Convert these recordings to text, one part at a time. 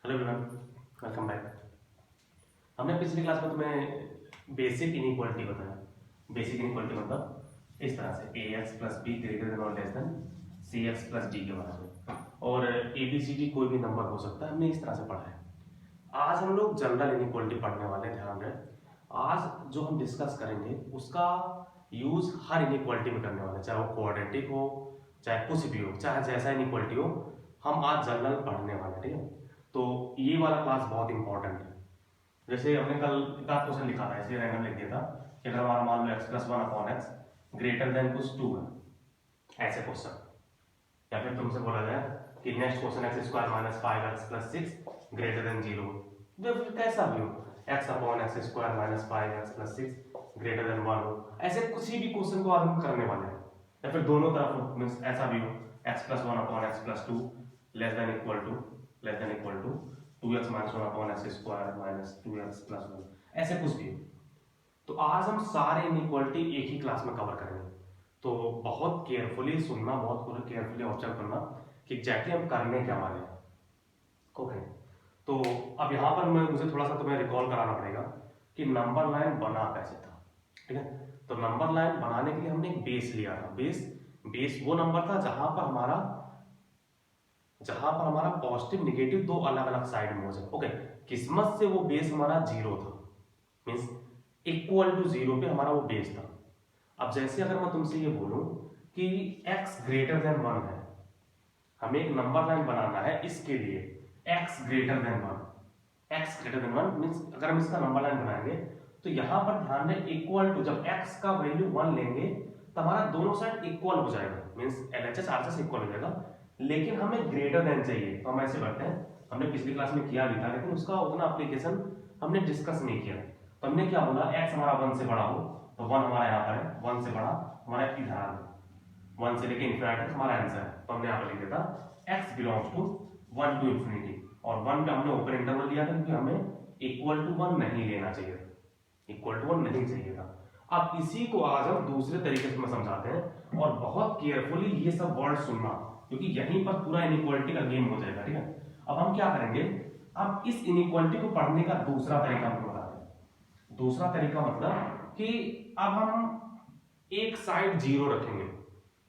Hello everyone, welcome back. हमने पिछली class में तुम्हें बेसिक इनइक्वालिटी बताया। बेसिक इनइक्वालिटी मतलब इस तरह से a x plus b greater than और less than c x plus d के बारे में, और ए बी सी डी कोई भी नंबर हो सकता है। हमने इस तरह से पढ़ा है। आज हम लोग जनरल इनइक्वालिटी पढ़ने वाले हैं। ध्यान रहे, आज जो हम डिस्कस करेंगे उसका यूज हर इनइक्वालिटी में करने वाले हैं, चाहे वो क्वाड्रेटिक हो, चाहे कुछ भी हो, चाहे जैसा इनइक्वालिटी हो, हम आज जनरल पढ़ने वाले हैं। ठीक है, तो ये वाला क्लास बहुत इंपॉर्टेंट है। जैसे हमने कल एक आध क्वेश्चन लिखा था, ऐसे रैंडम लिख दिया था कि अगर हमारा मान लो x plus one upon x greater than कुछ टू है, ऐसे क्वेश्चन, या फिर तुमसे बोला जाए कि next question x square minus five x plus six greater than zero, तो फिर कैसा भी हो, x upon x square minus five x plus six greater than one हो, ऐसे किसी भी क्वेश्चन को आज हम करने वाले हैं। या फिर दोनों तरफ मीन्स ऐसा भी हो, x plus one upon x plus two less than equal to 2x minus one upon x square minus 2x plus one, ऐसे कुछ भी हो। तो आज हम सारे इनइक्वालिटी एक ही क्लास में कवर करेंगे। तो बहुत केयरफुली सुनना, बहुत केयरफुली ऑब्जर्व करना कि एग्जैक्टली हम करने क्या वाले हैं। ओके, तो अब यहाँ पर मुझे थोड़ा सा तुम्हें रिकॉल कराना पड़ेगा कि नंबर लाइन बना कैसे था। ठीक है, तो नंबर लाइन बनाने के लिए हमने एक बेस लिया था। बेस वो नंबर था जहां पर हमारा पॉजिटिव निगेटिव दो अलग अलग साइड में हो जाए। ओके, किस्मत से वो बेस हमारा जीरो था, मीन्स इक्वल टू जीरो पे हमारा वो बेस था। अब जैसे अगर मैं तुमसे ये बोलूं कि x ग्रेटर देन वन है, हमें एक नंबर लाइन बनाना है, इसके लिए x greater than one means अगर हम इसका नंबर लाइन बनाएंगे तो यहां पर ध्यान दें इक्वल टू, जब x का वैल्यू वन लेंगे तो हमारा दोनों साइड इक्वल हो जाएगा, मीन्स LHS RHS इक्वल हो जाएगा। लेकिन हमें ग्रेटर देन चाहिए, तो हम ऐसे करते हैं, हमने पिछली क्लास में किया भी था लेकिन उसका उतना एप्लीकेशन हमने डिस्कस नहीं किया। तो हमने क्या बोला, x हमारा वन से बड़ा हो, तो वन हमारा यहाँ पर है, वन से बड़ा हमारा इधर आ गया, वन से लेके इन्फिनिटी तक हमारा आंसर है। तो हमने यहाँ पर लिख दिया था x belongs to one to infinity, और वन पे हमने ओपन इंटरवल लिया था क्योंकि हमें इक्वल टू वन नहीं लेना चाहिए था, इक्वल टू वन नहीं चाहिए था। अब इसी को आज हम दूसरे तरीके से समझाते हैं, और बहुत केयरफुली ये सब वर्ड सुनना, क्योंकि यहीं पर पूरा इनइक्वालिटी का गेम हो जाएगा। ठीक है, अब हम क्या करेंगे, अब इस इनइक्वालिटी को पढ़ने का दूसरा तरीका हम बताते हैं। दूसरा तरीका मतलब कि अब हम एक साइड जीरो रखेंगे।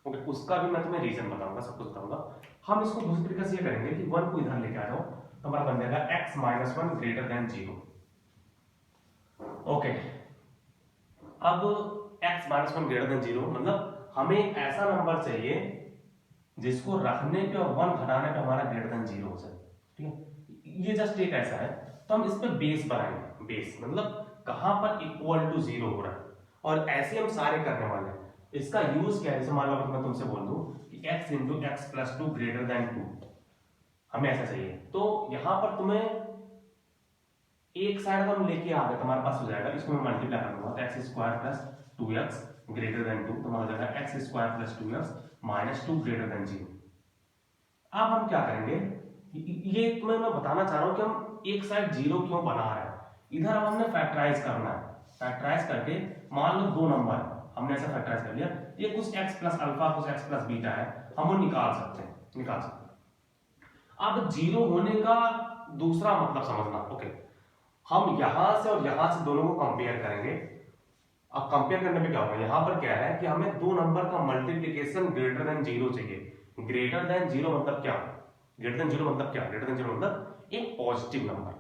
ओके, उसका भी मैं तुम्हें रीजन बताऊंगा, सब कुछ बताऊंगा। हम इसको दूसरे तरीके से ये करेंगे कि वन को इधर लेके आ जाओ, तो हमारा बन जाएगा x minus one greater than zero. Okay, अब x minus one greater than zero मतलब हमें ऐसा नंबर चाहिए जिसको रखने पे और वन घटाने पे हमारा ग्रेटर देन जीरो हो जाए। ठीक है, ये जस्ट एक ऐसा है। तो हम इस पे बेस बनाएंगे। बेस मतलब कहां पर इक्वल टू जीरो हो रहा है, और ऐसे हम सारे करने वाले हैं। इसका यूज क्या है, जैसे मान लो अगर मैं तुमसे बोल दूं कि x into x plus two greater than two, हमें ऐसा चाहिए, तो यहां पर तुम्हें एक साइड हम लेके आ गए, तुम्हारे पास हो जाएगा, इसको मैं मल्टीप्लाई कर दूंगा, x square plus two x greater than two, तो हमारा हो जाएगा x square plus two x minus two greater than zero. अब हम क्या करेंगे, ये तुम्हें मैं बताना चाह रहा हूं कि हम एक साइड जीरो क्यों बना रहे हैं। इधर अब हमने फैक्टराइज करना है, फैक्टराइज करके मान लो दो नंबर हमने ऐसा फैक्टराइज कर लिया, ये कुछ x प्लस अल्फा कुछ x प्लस बीटा है, हम वो निकाल सकते हैं। अब जीरो होने का दूसरा मतलब समझना। ओके, हम यहां से और यहां से दोनों को कंपेयर करेंगे। अब कंपेयर करने पे क्या होगा, यहां पर क्या है कि हमें दो नंबर का मल्टीप्लिकेशन ग्रेटर देन जीरो चाहिए। ग्रेटर देन जीरो मतलब क्या, ग्रेटर देन जीरो मतलब क्या, ग्रेटर देन जीरो मतलब एक पॉजिटिव नंबर।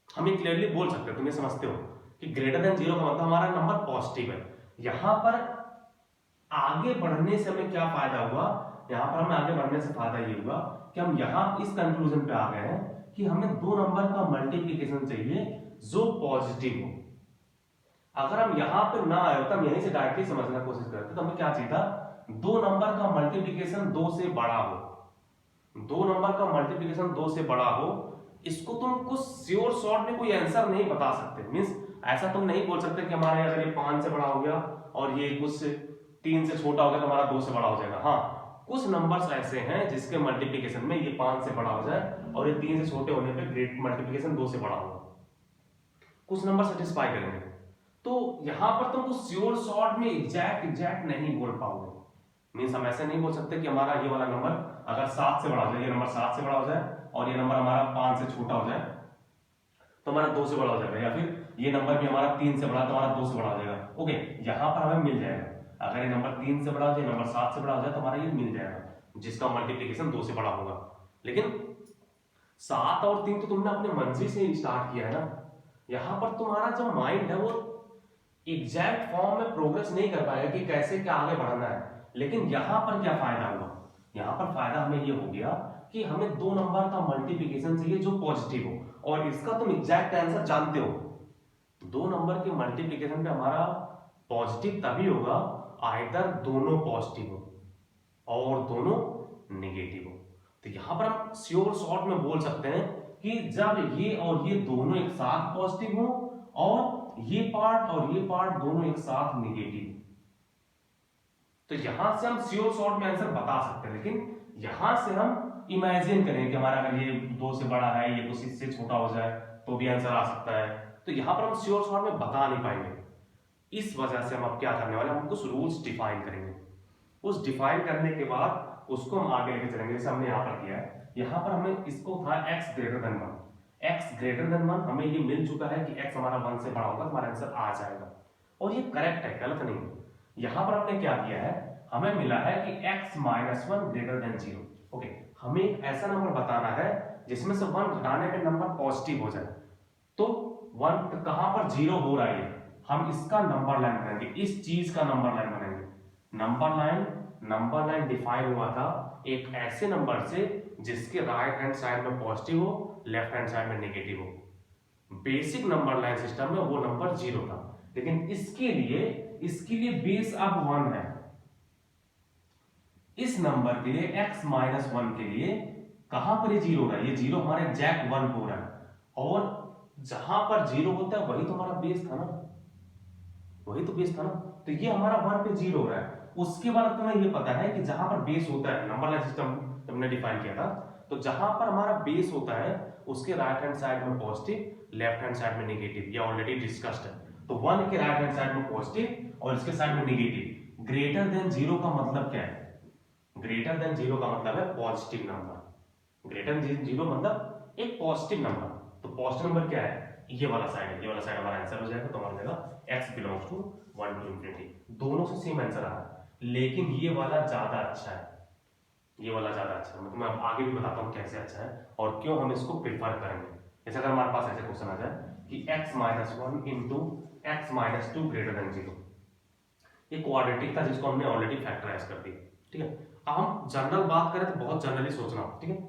हम ये क्लियरली बोल सकते हो, तुम ये समझते हो कि ग्रेटर देन जीरो का मतलब हमारा नंबर पॉजिटिव है। यहां पर आगे बढ़ने से हमें क्या फायदा हुआ, यहां पर हमें आगे बढ़ने से फायदा ये हुआ कि हम यहां इस कंक्लूजन पे आ गए हैं कि हमें दो नंबर का मल्टीप्लिकेशन चाहिए जो पॉजिटिव हो। अगर हम यहां पे ना आए तो हम यहीं से डायरेक्टली समझने की कोशिश करते, तो हमें क्या चाहिए था, दो नंबर का मल्टीप्लिकेशन दो से बड़ा हो, दो नंबर का मल्टीप्लिकेशन दो से बड़ा हो। इसको तुम कुछ श्योर शॉर्ट में कोई आंसर नहीं बता सकते, मींस ऐसा तुम नहीं बोल सकते कि हमारे अगर ये 5 से बड़ा हो गया और ये कुछ 3 से छोटा हो गया तो हमारा 2 से बड़ा हो जाएगा। हाँ, कुछ नंबर्स ऐसे हैं जिसके मल्टीप्लिकेशन में ये 5 से बड़ा हो जाए और ये 3 से छोटे होने पे ग्रेट मल्टीप्लिकेशन 2 से बड़ा होगा, कुछ नंबर सेटिस्फाई करेंगे। तो यहां पर तुम कुछ श्योर शॉर्ट में एग्जैक्ट नहीं बोल पाओगे। मींस हम ऐसे नहीं बोल सकते कि हमारा ये वाला नंबर अगर 7 से बड़ा हो जाए, ये नंबर 7 से बड़ा हो जाए और ये नंबर हमारा 5 से छोटा हो जाए तो हमारा 2 से बड़ा हो जाएगा, या फिर ये नंबर भी हमारा 3 से बड़ा तो हमारा 2 से बड़ा हो जाएगा। ओके, यहाँ पर हमें मिल जाएगा, अगर ये नंबर 3 से बड़ा हो जाए, नंबर 7 से बड़ा हो जाए तो हमारा ये मिल जाएगा, जिसका मल्टीप्लीकेशन 2 से बड़ा होगा। लेकिन 7 और 3 तो तुमने अपने मर्जी से स्टार्ट किया है ना, यहाँ पर तुम्हारा जो माइंड है वो एग्जैक्ट फॉर्म में प्रोग्रेस नहीं कर पाएगा कि कैसे क्या आगे बढ़ना है। लेकिन यहाँ पर क्या फायदा हुआ, यहाँ पर फायदा हमें ये हो गया कि हमें 2 नंबर का मल्टीप्लिकेशन चाहिए जो पॉजिटिव हो, और इसका तुम एग्जैक्ट आंसर जानते हो। 2 नंबर के मल्टीप्लिकेशन पे हमारा पॉजिटिव तभी होगा आइदर दोनों पॉजिटिव हो और दोनों नेगेटिव हो। तो यहां पर हम श्योर शॉर्ट में बोल सकते हैं कि जब ये और ये दोनों एक साथ पॉजिटिव हो और ये पार्ट और ये पार्ट दोनों एक साथ नेगेटिव, तो यहां से हम श्योर शॉर्ट में आंसर बता सकते हैं। लेकिन यहां से हम इमेजिन करें कि हमारा अगर ये 2 से बड़ा है, ये कुछ इससे छोटा हो जाए तो भी आंसर आ सकता है, तो यहां पर हम श्योर शॉर्ट में बता नहीं पाएंगे। इस वजह से हम अब क्या करने वाले हैं, हम कुछ रूल्स डिफाइन करेंगे। उस डिफाइन करने के बाद उसको हम आगे लेके चलेंगे, जैसे हमने यहाँ पर किया है। यहाँ पर हमें इसको था x greater than 1, x greater than 1 हमें ये मिल चुका है कि x हमारा 1 से बड़ा होगा तो हमारा आंसर आ जाएगा, और ये करेक्ट है, गलत नहीं है। यहाँ पर हमने क्या किया है, हमें मिला है कि x minus 1 greater than 0। Okay, हमें एक ऐसा नंबर बताना है जिसमें से 1 घटाने पे नंबर पॉजिटिव हो जाए। तो 1 कहां पर 0 हो रहा है, हम इसका नंबर लाइन बनाएंगे, इस चीज का नंबर लाइन बनाएंगे। नंबर लाइन डिफाइन हुआ था एक ऐसे नंबर से जिसके राइट हैंड साइड में पॉजिटिव हो, लेफ्ट हैंड साइड में नेगेटिव हो। बेसिक नंबर लाइन सिस्टम में वो नंबर 0 था, लेकिन इसके लिए बेस अब 1 है। इस नंबर के लिए x माइनस 1 के लिए कहां पर ये 0 हो रहा है, ये 0 हमारे एग्जैक्ट 1 हो रहा है, और जहां पर 0 होता है वही तो हमारा बेस था ना, वही तो बेस था ना। तो ये हमारा 1 पे 0 हो रहा है। उसके बाद तुम्हें ये पता है कि जहां पर बेस होता है, नंबर लाइन सिस्टम हमने डिफाइन किया था, तो जहां पर हमारा बेस होता है उसके राइट हैंड साइड में पॉजिटिव, लेफ्ट हैंड साइड में नेगेटिव, ये ऑलरेडी डिस्कस्ड है। तो 1 के राइट हैंड साइड में पॉजिटिव और इसके साइड में नेगेटिव। ग्रेटर देन 0 का मतलब क्या है, ग्रेटर देन 0 का मतलब है पॉजिटिव नंबर। ग्रेटर देन 0 मतलब एक पॉजिटिव नंबर। तो पॉजिटिव नंबर क्या है, ये वाला साइड है, ये वाला साइड हमारा आंसर हो जाएगा। तो हमारा जाएगा x belongs to 1 to infinity. दोनों से सेम आंसर आ रहा है, लेकिन ये वाला ज्यादा अच्छा है, ये वाला ज्यादा अच्छा है। मैं आगे भी बताता हूँ कैसे अच्छा है और क्यों हम इसको प्रेफर करेंगे। जैसे अगर हमारे पास ऐसे क्वेश्चन आ जाए कि x minus 1 into x minus 2 greater than 0, ये क्वाड्रेटिक था जिसको हमने ऑलरेडी फैक्टराइज कर दिया, ठीक है। अब हम जनरल बात करें तो बहुत जनरली सोचना, ठीक है।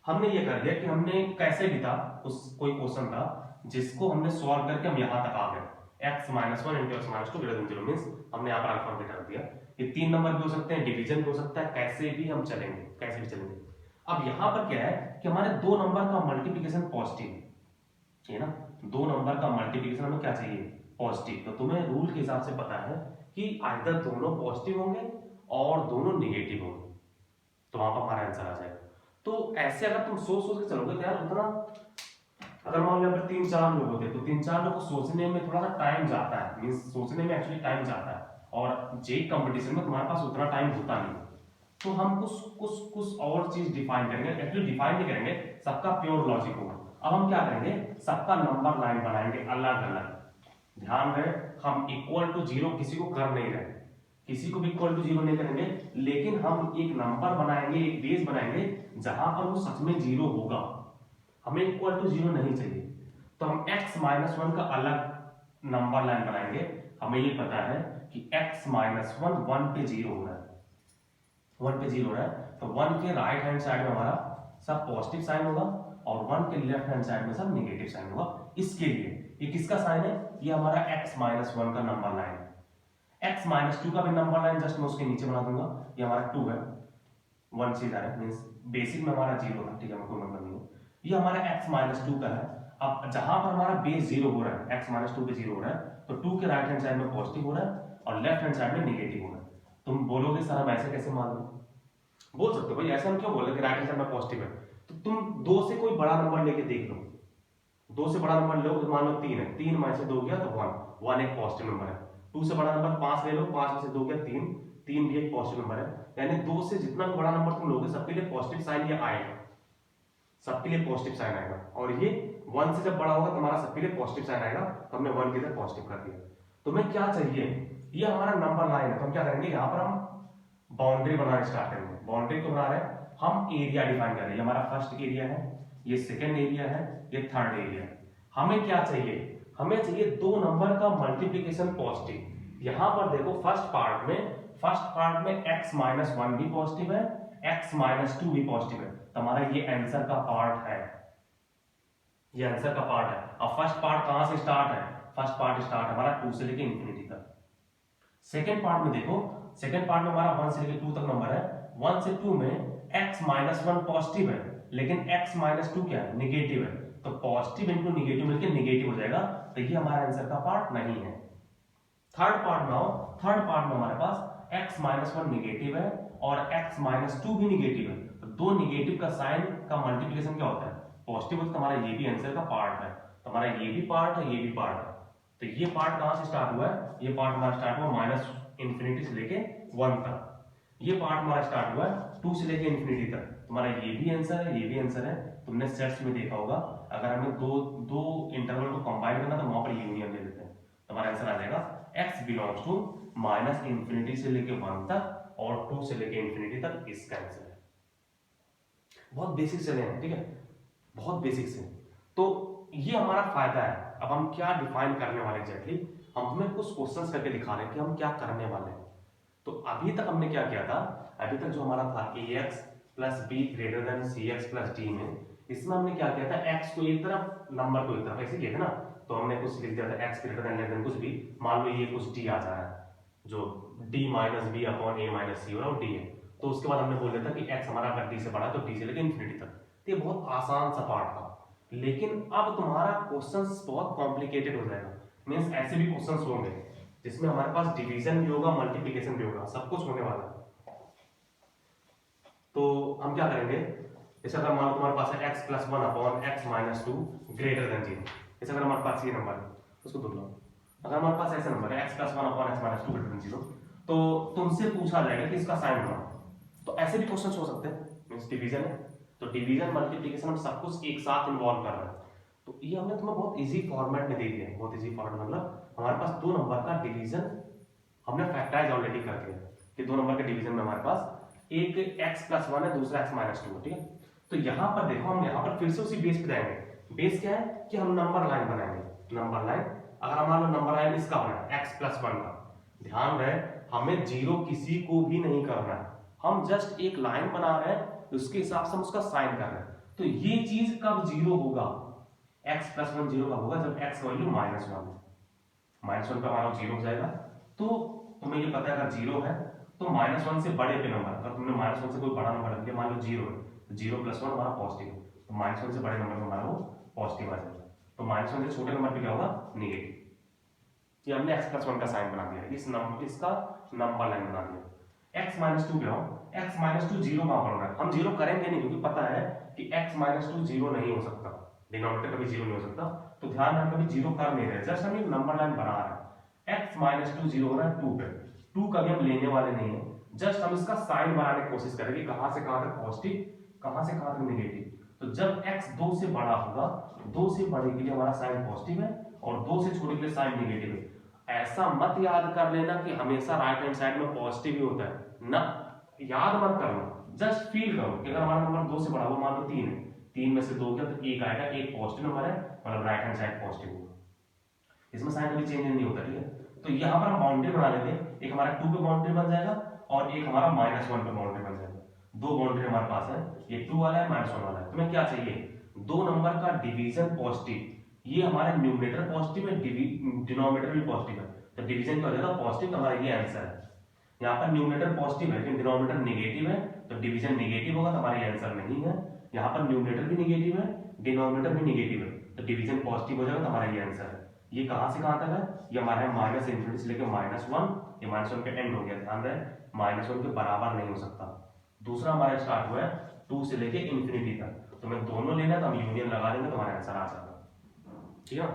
हमने ये कर दिया कि हमने कैसे भी था, उस कोई क्वेश्चन था जिसको हमने सॉल्व करके हम यहां तक आ गए, x minus 1 into x minus 2 greater than 0 means हमने यहाँ पर अल्फा भी कर दिया। ये 3 नंबर भी हो सकते हैं, डिवीजन भी हो सकता है, कैसे भी हम चलेंगे, कैसे भी चलेंगे। अब यहाँ पर क्या है कि हमारे 2 नंबर का मल्टीप्लिकेशन पॉजिटिव है ना, 2 नंबर का मल्टीप्लिकेशन हमें क्या चाहिए, पॉजिटिव। तो तुम्हें रूल के हिसाब से पता है कि आइदर दोनों पॉजिटिव होंगे और दोनों नेगेटिव होंगे, तो वहां पर हमारा आंसर आ जाएगा। तो ऐसे अगर तुम सोच के चलोगे तो यार उतना, अगर मान लो यहाँ पर 3-4 लोग होते तो 3-4 लोग को सोचने में थोड़ा सा टाइम जाता है, मींस सोचने में एक्चुअली टाइम जाता है, और जे कंपटीशन में तुम्हारे पास उतना टाइम होता नहीं। तो हम कुछ और चीज डिफाइन करेंगे, एक्चुअली डिफाइन नहीं करेंगे, सबका प्योर लॉजिक होगा। अब हम क्या करेंगे, सबका नंबर लाइन बनाएंगे अलग अलग। ध्यान रहे हम इक्वल टू 0 किसी को कर नहीं रहे, किसी को भी इक्वल टू 0 नहीं करेंगे, लेकिन हम एक नंबर बनाएंगे, एक बेस बनाएंगे जहां पर वो सच में 0 होगा। हमें इक्वल टू 0 नहीं चाहिए, तो हम x माइनस 1 का अलग नंबर लाइन बनाएंगे। हमें ये पता है कि x माइनस 1 1 पे 0 हो रहा है, 1 पे 0 हो रहा है, तो 1 के राइट हैंड साइड में हमारा सब पॉजिटिव साइन होगा और 1 के लेफ्ट हैंड साइड में सब नेगेटिव साइन होगा। इसके लिए ये किसका साइन है, ये हमारा x माइनस 1 का नंबर लाइन है। x माइनस 2 का भी नंबर लाइन जस्ट मैं उसके नीचे बना दूंगा, ये हमारा 2 है, 1 से जाए मींस बेसिक में हमारा 0 था, ठीक है, कोई मतलब नहीं है। ये हमारा x माइनस 2 का है। अब जहां पर हमारा बेस 0 हो रहा है, x माइनस 2 पे 0 हो रहा है, तो 2 के राइट हैंड साइड में पॉजिटिव हो रहा है और लेफ्ट हैंड साइड में नेगेटिव हो रहा है। तुम बोलोगे सर हम ऐसे कैसे मान लो, बोल सकते हो भाई ऐसे हम क्यों बोल रहे कि राइट हैंड साइड में पॉजिटिव है। तो तुम 2 से कोई बड़ा नंबर लेके देख लो, 2 से बड़ा नंबर लो, मान लो 3 है, 3 में से 2 गया तो 1 एक पॉजिटिव नंबर है। 2 से बड़ा नंबर 5 ले लो, 5 में से 2 गया 3, 3 भी एक पॉजिटिव नंबर है। यानी 2 से जितना भी बड़ा नंबर तुम लोगे सबके लिए पॉजिटिव साइन ये आएगा, सबके लिए पॉजिटिव साइन आएगा, और ये 1 से जब बड़ा होगा तो हमारा सबके लिए पॉजिटिव साइन आएगा, तो हमने 1 की तरह पॉजिटिव कर दिया। तो हमें क्या चाहिए, ये हमारा नंबर लाइन है, तो हम क्या करेंगे, यहाँ पर हम बाउंड्री बनाना स्टार्ट करेंगे। बाउंड्री को बना रहे हैं हम, एरिया डिफाइन कर रहे हैं, हमारा फर्स्ट एरिया है, ये सेकेंड एरिया है, ये थर्ड एरिया है। हमें क्या चाहिए, हमें चाहिए दो नंबर का मल्टीप्लीकेशन पॉजिटिव। यहां पर देखो फर्स्ट पार्ट में x-1 भी पॉजिटिव है, x-2 भी पॉजिटिव है, तो हमारा ये आंसर का पार्ट है, ये आंसर का पार्ट है। अब फर्स्ट पार्ट कहां से स्टार्ट है, फर्स्ट पार्ट स्टार्ट है हमारा 2 से लेके इंफिनिटी तक। सेकेंड पार्ट में देखो, सेकेंड पार्ट में हमारा 1 से लेके 2 तक नंबर है, 1 से 2 में x-1 पॉजिटिव है, लेकिन x-2 क्या है, निगेटिव है, तो पॉजिटिव इंटू निगेटिव मिलकर निगेटिव हो जाएगा, तो ये हमारा आंसर का पार्ट नहीं है। थर्ड पार्ट में आओ, थर्ड पार्ट में हमारे पास x-1 निगेटिव है और x-2 भी निगेटिव है, तो दो निगेटिव का साइन का मल्टीप्लिकेशन क्या होता है, पॉजिटिव होता है, हमारा ये भी आंसर का पार्ट है, तो हमारा ये भी पार्ट है, ये भी पार्ट है। तो ये पार्ट कहां से स्टार्ट हुआ है, ये पार्ट हमारा स्टार्ट हुआ माइनस इंफिनिटी से लेके 1 तक, ये पार्ट हमारा स्टार्ट हुआ है 2 से लेके इंफिनिटी तक, तुम्हारा ये भी आंसर है, ये भी आंसर है। तुमने सेट्स में देखा होगा, अगर हमें दो इंटरवल को कंबाइन करना तो वहां पर यूनियन ले लेते हैं, तुम्हारा आंसर आ जाएगा x belongs to minus infinity से लेके 1 तक और 2 से लेके इंफिनिटी तक, इसका आंसर है। बहुत बेसिक से लेना, ठीक है, बहुत बेसिक से। तो ये हमारा फायदा है। अब हम क्या डिफाइन करने वाले एग्जैक्टली, हम तुम्हें कुछ क्वेश्चंस करके दिखा रहे हैं कि हम क्या करने वाले हैं। तो अभी तक हमने क्या किया था, अभी तक जो हमारा था ax plus b greater then cx plus D में, इसमें हमने क्या किया था, x को एक तरफ नंबर को एक तरफ ऐसे किया था ना, तो हमने कुछ लिख दिया था x greater than less than कुछ भी, मान लो ये कुछ d आ जा रहा है, जो d minus b upon a minus c हो रहा है d है, तो उसके बाद हमने बोल दिया था कि x हमारा अगर d से बड़ा तो d से लेकर इंफिनिटी तक। तो ये बहुत आसान सा पार्ट था, लेकिन अब तुम्हारा क्वेश्चंस बहुत कॉम्प्लिकेटेड हो जाएगा, मींस ऐसे भी क्वेश्चंस होंगे जिसमें हमारे पास डिवीजन भी होगा, मल्टीप्लिकेशन भी होगा, सब कुछ होने वाला है। तो हम क्या करेंगे, जैसे अगर मान लो तुम्हारे पास है x+1 upon x-2 greater than 0, जैसे अगर हमारे पास ये नंबर है उसको दूर लो, अगर हमारे पास ऐसा नंबर है x+1 upon x-2 greater than 0, तो तुमसे पूछा जाएगा कि इसका साइन बनाओ। तो ऐसे भी क्वेश्चन हो सकते हैं, मींस डिवीजन है तो डिवीजन मल्टीप्लिकेशन हम सब कुछ एक साथ इन्वॉल्व कर रहे हैं। तो ये हमने तुम्हें बहुत इजी फॉर्मेट में दे दिया है, बहुत इजी फॉर्मेट, मतलब हमारे पास दो नंबर का डिवीजन हमने फैक्टराइज ऑलरेडी कर दिया कि दो नंबर के डिवीजन में हमारे पास एक x+1 है, दूसरा x-2 है, ठीक है। तो यहाँ पर देखो, हम यहाँ पर फिर से उसी बेस पे जाएंगे। बेस क्या है कि हम नंबर लाइन बनाएंगे, नंबर लाइन। अगर हमारा नंबर लाइन इसका बना है x+1 का, ध्यान रहे हमें जीरो किसी को भी नहीं करना है, हम जस्ट एक लाइन बना रहे हैं, उसके हिसाब से हम उसका साइन कर रहे हैं। तो ये चीज कब जीरो होगा, x+1 जीरो कब होगा, जब x का वैल्यू -1 पे हमारा जीरो हो जाएगा। तो तुम्हें ये पता है अगर जीरो है तो -1 से बड़े पे नंबर, अगर तुमने -1 से कोई बड़ा नंबर रख लिया, मान लो 0 है, तो 0+1 हमारा पॉजिटिव है, तो -1 से बड़े नंबर पे हमारा वो पॉजिटिव आ जाएगा, तो -1 से छोटे नंबर पे क्या होगा, नेगेटिव। ये हमने x+1 का साइन बना दिया, इसका नंबर लाइन बना दिया। x-2 पे आओ, x-2 जीरो कहां पर होगा, हम जीरो करेंगे नहीं, क्योंकि पता है कि x-2 जीरो नहीं हो सकता, डिनोमिनेटर कभी जीरो नहीं हो सकता, तो ध्यान रखना कभी जीरो कर नहीं रहे, जस्ट हम एक नंबर लाइन बना रहे हैं। x-2 जीरो हो रहा है 2 पे, 2 कभी हम लेने वाले नहीं है, जस्ट हम इसका साइन बनाने की कोशिश करेंगे, कहां से कहां तक पॉजिटिव, कहां से कहां तक नेगेटिव। तो जब x 2 से बड़ा होगा, 2 से बड़े के लिए हमारा साइन पॉजिटिव है और 2 से छोटे के लिए साइन नेगेटिव है। ऐसा मत याद कर लेना कि हमेशा राइट हैंड साइड में पॉजिटिव ही होता है ना, याद मत करना, जस्ट फील करो कि अगर हमारा नंबर 2 से बड़ा हो, मान लो 3 है, 3 में से 2 गया तो 1 आएगा, एक पॉजिटिव नंबर है, मतलब राइट हैंड साइड पॉजिटिव होगा, इसमें साइन कभी चेंज नहीं होता, ठीक है। तो यहाँ पर हम बाउंड्री बना लेते हैं, एक हमारा 2 पे बाउंड्री बन जाएगा और एक हमारा -1 पे बाउंड्री बन जाएगा। दो बाउंड्री हमारे पास है, ये 2 वाला है, -1 वाला है। तुम्हें क्या चाहिए, दो नंबर का डिवीजन पॉजिटिव, ये हमारा न्यूमरेटर पॉजिटिव है, डिनोमिनेटर भी पॉजिटिव है, तो डिवीजन क्या हो जाएगा पॉजिटिव, तो हमारा ये आंसर है। यहाँ पर न्यूमरेटर पॉजिटिव है लेकिन डिनोमिनेटर नेगेटिव है, तो डिवीजन नेगेटिव होगा, तो हमारा ये आंसर नहीं है। यहाँ पर न्यूमरेटर भी नेगेटिव है, डिनोमिनेटर भी नेगेटिव है, तो डिवीजन पॉजिटिव हो जाएगा, तो हमारा ये आंसर है। ये कहां से कहां तक है, ये हमारा है -∞ से लेकर -1, ये -1 पे एंड हो गया, ध्यान रहे -1 के बराबर नहीं हो सकता। दूसरा हमारा स्टार्ट हुआ है 2 से लेकर इंफिनिटी तक, तो मैं दोनों लेना तो हम यूनियन लगा देंगे, तो हमारा आंसर आ जाएगा, ठीक है।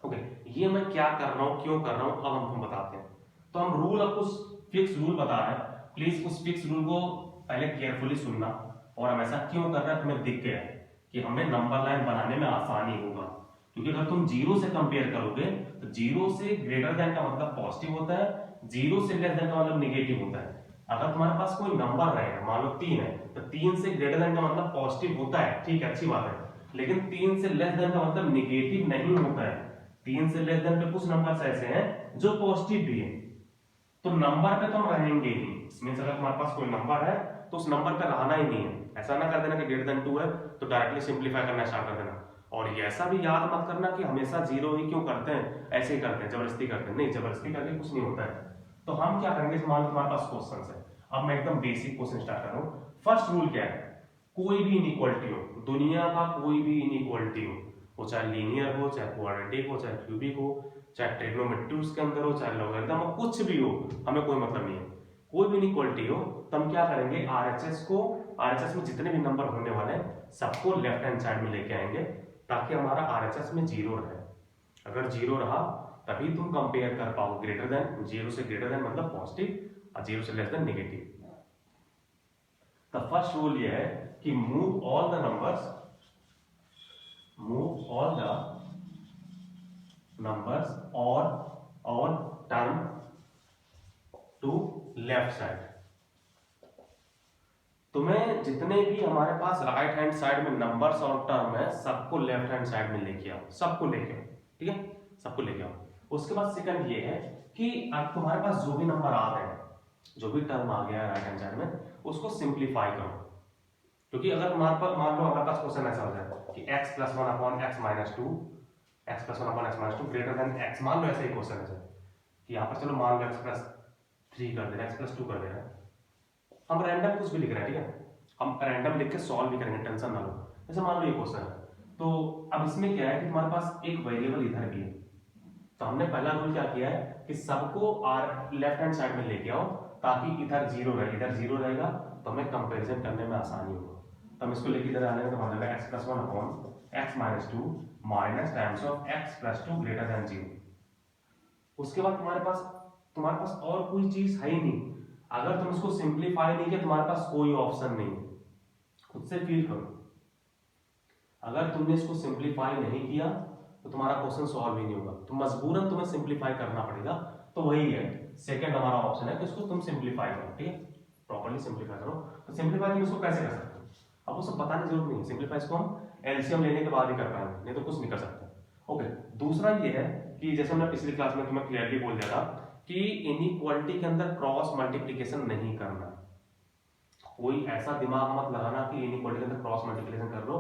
ओके, ये मैं क्या कर रहा हूं, क्यों कर रहा हूं, अब हम तुम बताते हैं। तो हम रूल, अब कुछ फिक्स रूल बता रहे हैं, प्लीज उस फिक्स रूल को पहले केयरफुली सुनना, और हम ऐसा क्यों कर रहे हैं तुम्हें दिख गया है, कि हमें नंबर लाइन बनाने में आसानी होगा, क्योंकि अगर तुम जीरो से कंपेयर करोगे तो जीरो से ग्रेटर देन का मतलब पॉजिटिव होता है, जीरो से लेस देन का मतलब निगेटिव होता है। अगर तुम्हारे पास कोई नंबर रहेगा, मान लो 3 है, तो 3 से ग्रेटर देन का मतलब पॉजिटिव होता है, ठीक है, अच्छी बात है, लेकिन 3 से लेस देन का मतलब निगेटिव नहीं होता है। 3 से लेस देन पे कुछ नंबर्स ऐसे हैं जो पॉजिटिव भी है, तो नंबर पे तो हम रहेंगे ही। मींस अगर तुम्हारे पास कोई नंबर है तो उस नंबर पे रहना ही नहीं है। ऐसा ना कर देना कि ग्रेटर देन 2 है तो डायरेक्टली सिंपलीफाई करना स्टार्ट कर देना। और ये ऐसा भी याद मत करना कि हमेशा जीरो ही क्यों करते हैं, ऐसे ही करते हैं, जबरदस्ती करते हैं, नहीं, जबरदस्ती करके कुछ नहीं होता है। तो हम क्या करेंगे, मान लो तुम्हारे पास क्वेश्चन है, अब मैं एकदम बेसिक क्वेश्चन स्टार्ट कर रहा हूँ। फर्स्ट रूल क्या है, कोई भी इनइक्वालिटी हो, दुनिया का कोई भी इनइक्वालिटी हो, वो चाहे लीनियर हो, चाहे क्वाड्रेटिक हो, चाहे क्यूबिक हो, चाहे ट्रिग्नोमेट्री उसके अंदर हो, चाहे लॉगरिथम हो, कुछ भी हो, हमें कोई मतलब नहीं है, कोई भी इनइक्वालिटी हो, तो हम क्या करेंगे, आरएचएस में जितने भी नंबर होने वाले हैं सबको लेफ्ट हैंड साइड में लेके आएंगे, ताकि हमारा आरएचएस में जीरो रहे। अगर जीरो रहा तभी तुम कंपेयर कर पाओ, ग्रेटर देन, जीरो से ग्रेटर देन मतलब पॉजिटिव और जीरो से less than negative. The first rule ये है कि मूव ऑल द नंबर्स और टर्म टू लेफ्ट साइड। तुम्हें जितने भी हमारे पास राइट हैंड साइड में नंबर्स और टर्म है सबको लेफ्ट हैंड साइड में लेके आओ, सबको लेके आओ, ठीक है, सबको लेके आओ। उसके बाद सेकंड ये है कि अब तुम्हारे पास जो भी नंबर आ गए, जो भी टर्म आ गया है राइट हैंड साइड में, उसको सिंप्लीफाई करो। क्योंकि अगर तुम्हारे पास, मान लो हमारे पास क्वेश्चन ऐसा हो जाए कि x + 1 upon x - 2, x + 1 upon x - 2 greater then x, मान लो ऐसा ही क्वेश्चन है कि यहाँ पर चलो मान लो x + 3 कर दे रहे हैं, x + 2 कर दे रहे हैं, हम रैंडम कुछ भी लिख रहे हैं, ठीक है, हम रैंडम लिख के सॉल्व भी करेंगे, टेंशन ना लो। जैसे मान लो ये क्वेश्चन है, तो अब इसमें क्या है कि तुम्हारे पास एक वेरिएबल इधर भी है, तो हमने पहला रूल क्या किया है कि सबको लेफ्ट हैंड साइड में लेके आओ, ताकि इधर जीरो रहे, इधर जीरो रहेगा तो हमें कंपैरिजन करने में आसानी होगा। तो हम इसको लेके इधर आने में तो मान लेगा x + 1 upon x - 2 minus times of x + 2 greater than 0। उसके बाद तुम्हारे पास और कोई चीज है ही नहीं। अगर तुम इसको सिंप्लीफाई नहीं किया, तुम्हारे पास कोई ऑप्शन नहीं है, खुद से फील करो। अगर तुमने इसको सिंप्लीफाई नहीं किया तो तुम्हारा क्वेश्चन सॉल्व ही नहीं होगा, तो मजबूरन तुम्हें सिंप्लीफाई करना पड़ेगा। तो वही है, सेकंड हमारा ऑप्शन है कि इसको तुम सिंप्लीफाई करो, ठीक है, प्रॉपर्ली सिंप्लीफाई करो। तो सिंप्लीफाई तुम इसको कैसे कर सकते हो, अब वो सब बताने की जरूरत नहीं है, सिंप्लीफाई इसको हम एलसीएम लेने के बाद ही कर पाएंगे, नहीं तो कुछ नहीं कर सकते। ओके, दूसरा ये है कि जैसे हमने पिछली क्लास में तुम्हें क्लियरली बोल दिया था कि इनइक्वालिटी के अंदर क्रॉस मल्टीप्लीकेशन नहीं करना। कोई ऐसा दिमाग मत लगाना कि इनइक्वालिटी के अंदर क्रॉस मल्टीप्लीकेशन कर लो।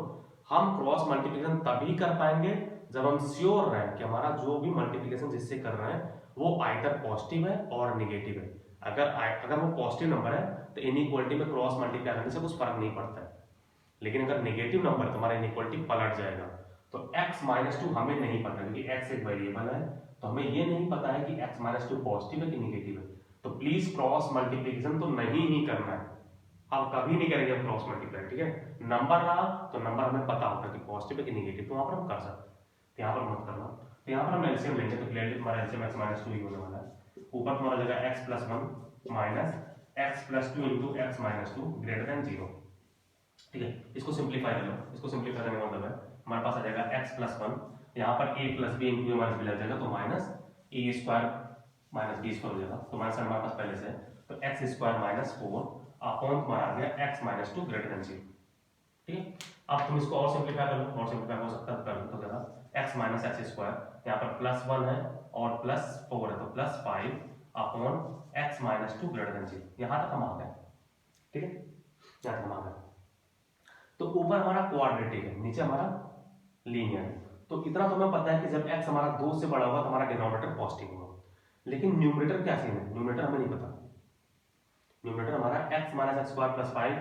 हम क्रॉस मल्टीप्लीकेशन तभी कर पाएंगे जब हम श्योर रहें कि हमारा जो भी मल्टीप्लीकेशन जिससे कर रहे हैं वो आइदर पॉजिटिव है और नेगेटिव है। अगर वो पॉजिटिव नंबर है तो इनइक्वालिटी में क्रॉस मल्टीप्लाई करने से कुछ फर्क नहीं पड़ता है, लेकिन अगर नेगेटिव नंबर तुम्हारा इनइक्वालिटी पलट जाएगा। तो x - 2 हमें नहीं पता, क्योंकि x एक वेरिएबल है, तो हमें ये नहीं पता है कि x - 2 पॉजिटिव है कि नेगेटिव है। तो प्लीज क्रॉस मल्टीप्लीकेशन तो नहीं ही करना है, आप कभी नहीं करेंगे हम क्रॉस मल्टीप्लाई, ठीक है। नंबर रहा तो नंबर हमें पता होता है कि पॉजिटिव है कि नेगेटिव, तो वहां पर हम कर सकते हैं, तो यहाँ पर मत करना। तो यहाँ पर हम एलसीएम लेंगे, तो क्लियरली तुम्हारा एलसीएम x - 2 ही होने वाला है। ऊपर तुम्हारा जगह x + 1 minus x + 2 into x - 2 greater than 0, ठीक है। इसको सिंप्लीफाई कर लो, इसको सिंप्लीफाई करने का मतलब है हमारे पास आ जाएगा x + 1, यहाँ पर a + b into a - b लग जाएगा, तो माइनस a² - b² हो जाएगा, तो माइनस हमारे पास पहले से है, तो x² - 4 अपॉन तुम्हारा आ गया x - 2 ग्रेटर देन 0, ठीक है। अब तुम इसको और सिंप्लीफाई कर लो, और सिंप्लीफाई हो सकता है कर लो तो ज्यादा, x - x², यहाँ पर +1 है और +4 है, तो +5 अपॉन x - 2 ग्रेटर देन 0। यहाँ तक हम आ गए, ठीक है, यहाँ तक हम आ गए। तो ऊपर हमारा क्वाड्रेटिक है, नीचे हमारा लीनियर है। तो इतना तो हमें पता है कि जब x हमारा 2 से बड़ा होगा तो हमारा डिनोमिनेटर पॉजिटिव होगा, लेकिन न्यूमरेटर क्या सीन है, न्यूमरेटर हमें नहीं पता। न्यूमरेटर हमारा x - x² + 5,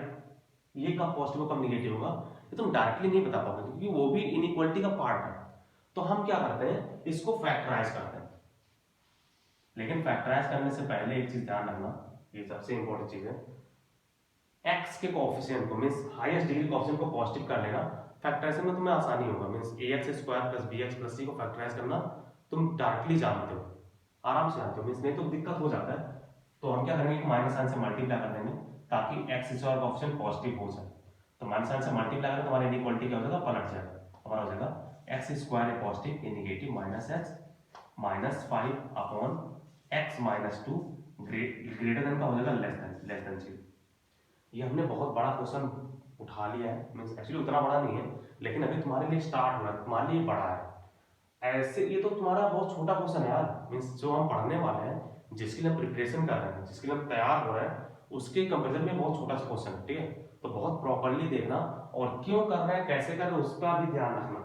ये कब पॉजिटिव कब निगेटिव होगा ये तुम डायरेक्टली नहीं बता पाओगे, क्योंकि वो भी इनइक्वालिटी का पार्ट है। तो हम क्या करते हैं, इसको फैक्टराइज करते हैं। लेकिन फैक्टराइज करने से पहले एक चीज ध्यान रखना, ये सबसे इंपॉर्टेंट चीज है, x के कोएफिशिएंट को, मींस हाईएस्ट डिग्री कोएफिशिएंट को पॉजिटिव कर लेना, फैक्टराइजेशन में तुम्हें आसानी होगा। मींस ax² + bx + c को फैक्टराइज करना तुम डायरेक्टली जानते हो, आराम से जानते हो, मींस नहीं तो दिक्कत हो जाता है। तो हम क्या करेंगे, माइनस साइन से मल्टीप्लाई कर देंगे ताकि x² कोएफिशिएंट पॉजिटिव हो जाए। तो माइनस साइन से मल्टीप्लाई करें तो हमारी इनइक्वालिटी क्या हो जाएगा, पलट जाएगा। हमारा हो जाएगा एक्स स्क्वायर है पॉजिटिव ये negative minus x minus 5 upon x minus 2 greater then का हो जाएगा लेस देन 0। ये हमने बहुत बड़ा क्वेश्चन उठा लिया है, मीन्स एक्चुअली उतना बड़ा नहीं है लेकिन अभी तुम्हारे लिए स्टार्ट हो रहा है, तुम्हारे लिए बड़ा है। ऐसे ये तो तुम्हारा बहुत छोटा क्वेश्चन है यार, मीन्स जो हम पढ़ने वाले हैं, जिसके लिए हम प्रिपरेशन कर रहे हैं, जिसके लिए हम तैयार हो रहे हैं, उसके कंपेरिजन में बहुत छोटा सा क्वेश्चन है, ठीक है। तो बहुत प्रॉपरली देखना और क्यों कर रहे हैं, कैसे कर रहे हैं, उसका भी ध्यान रखना।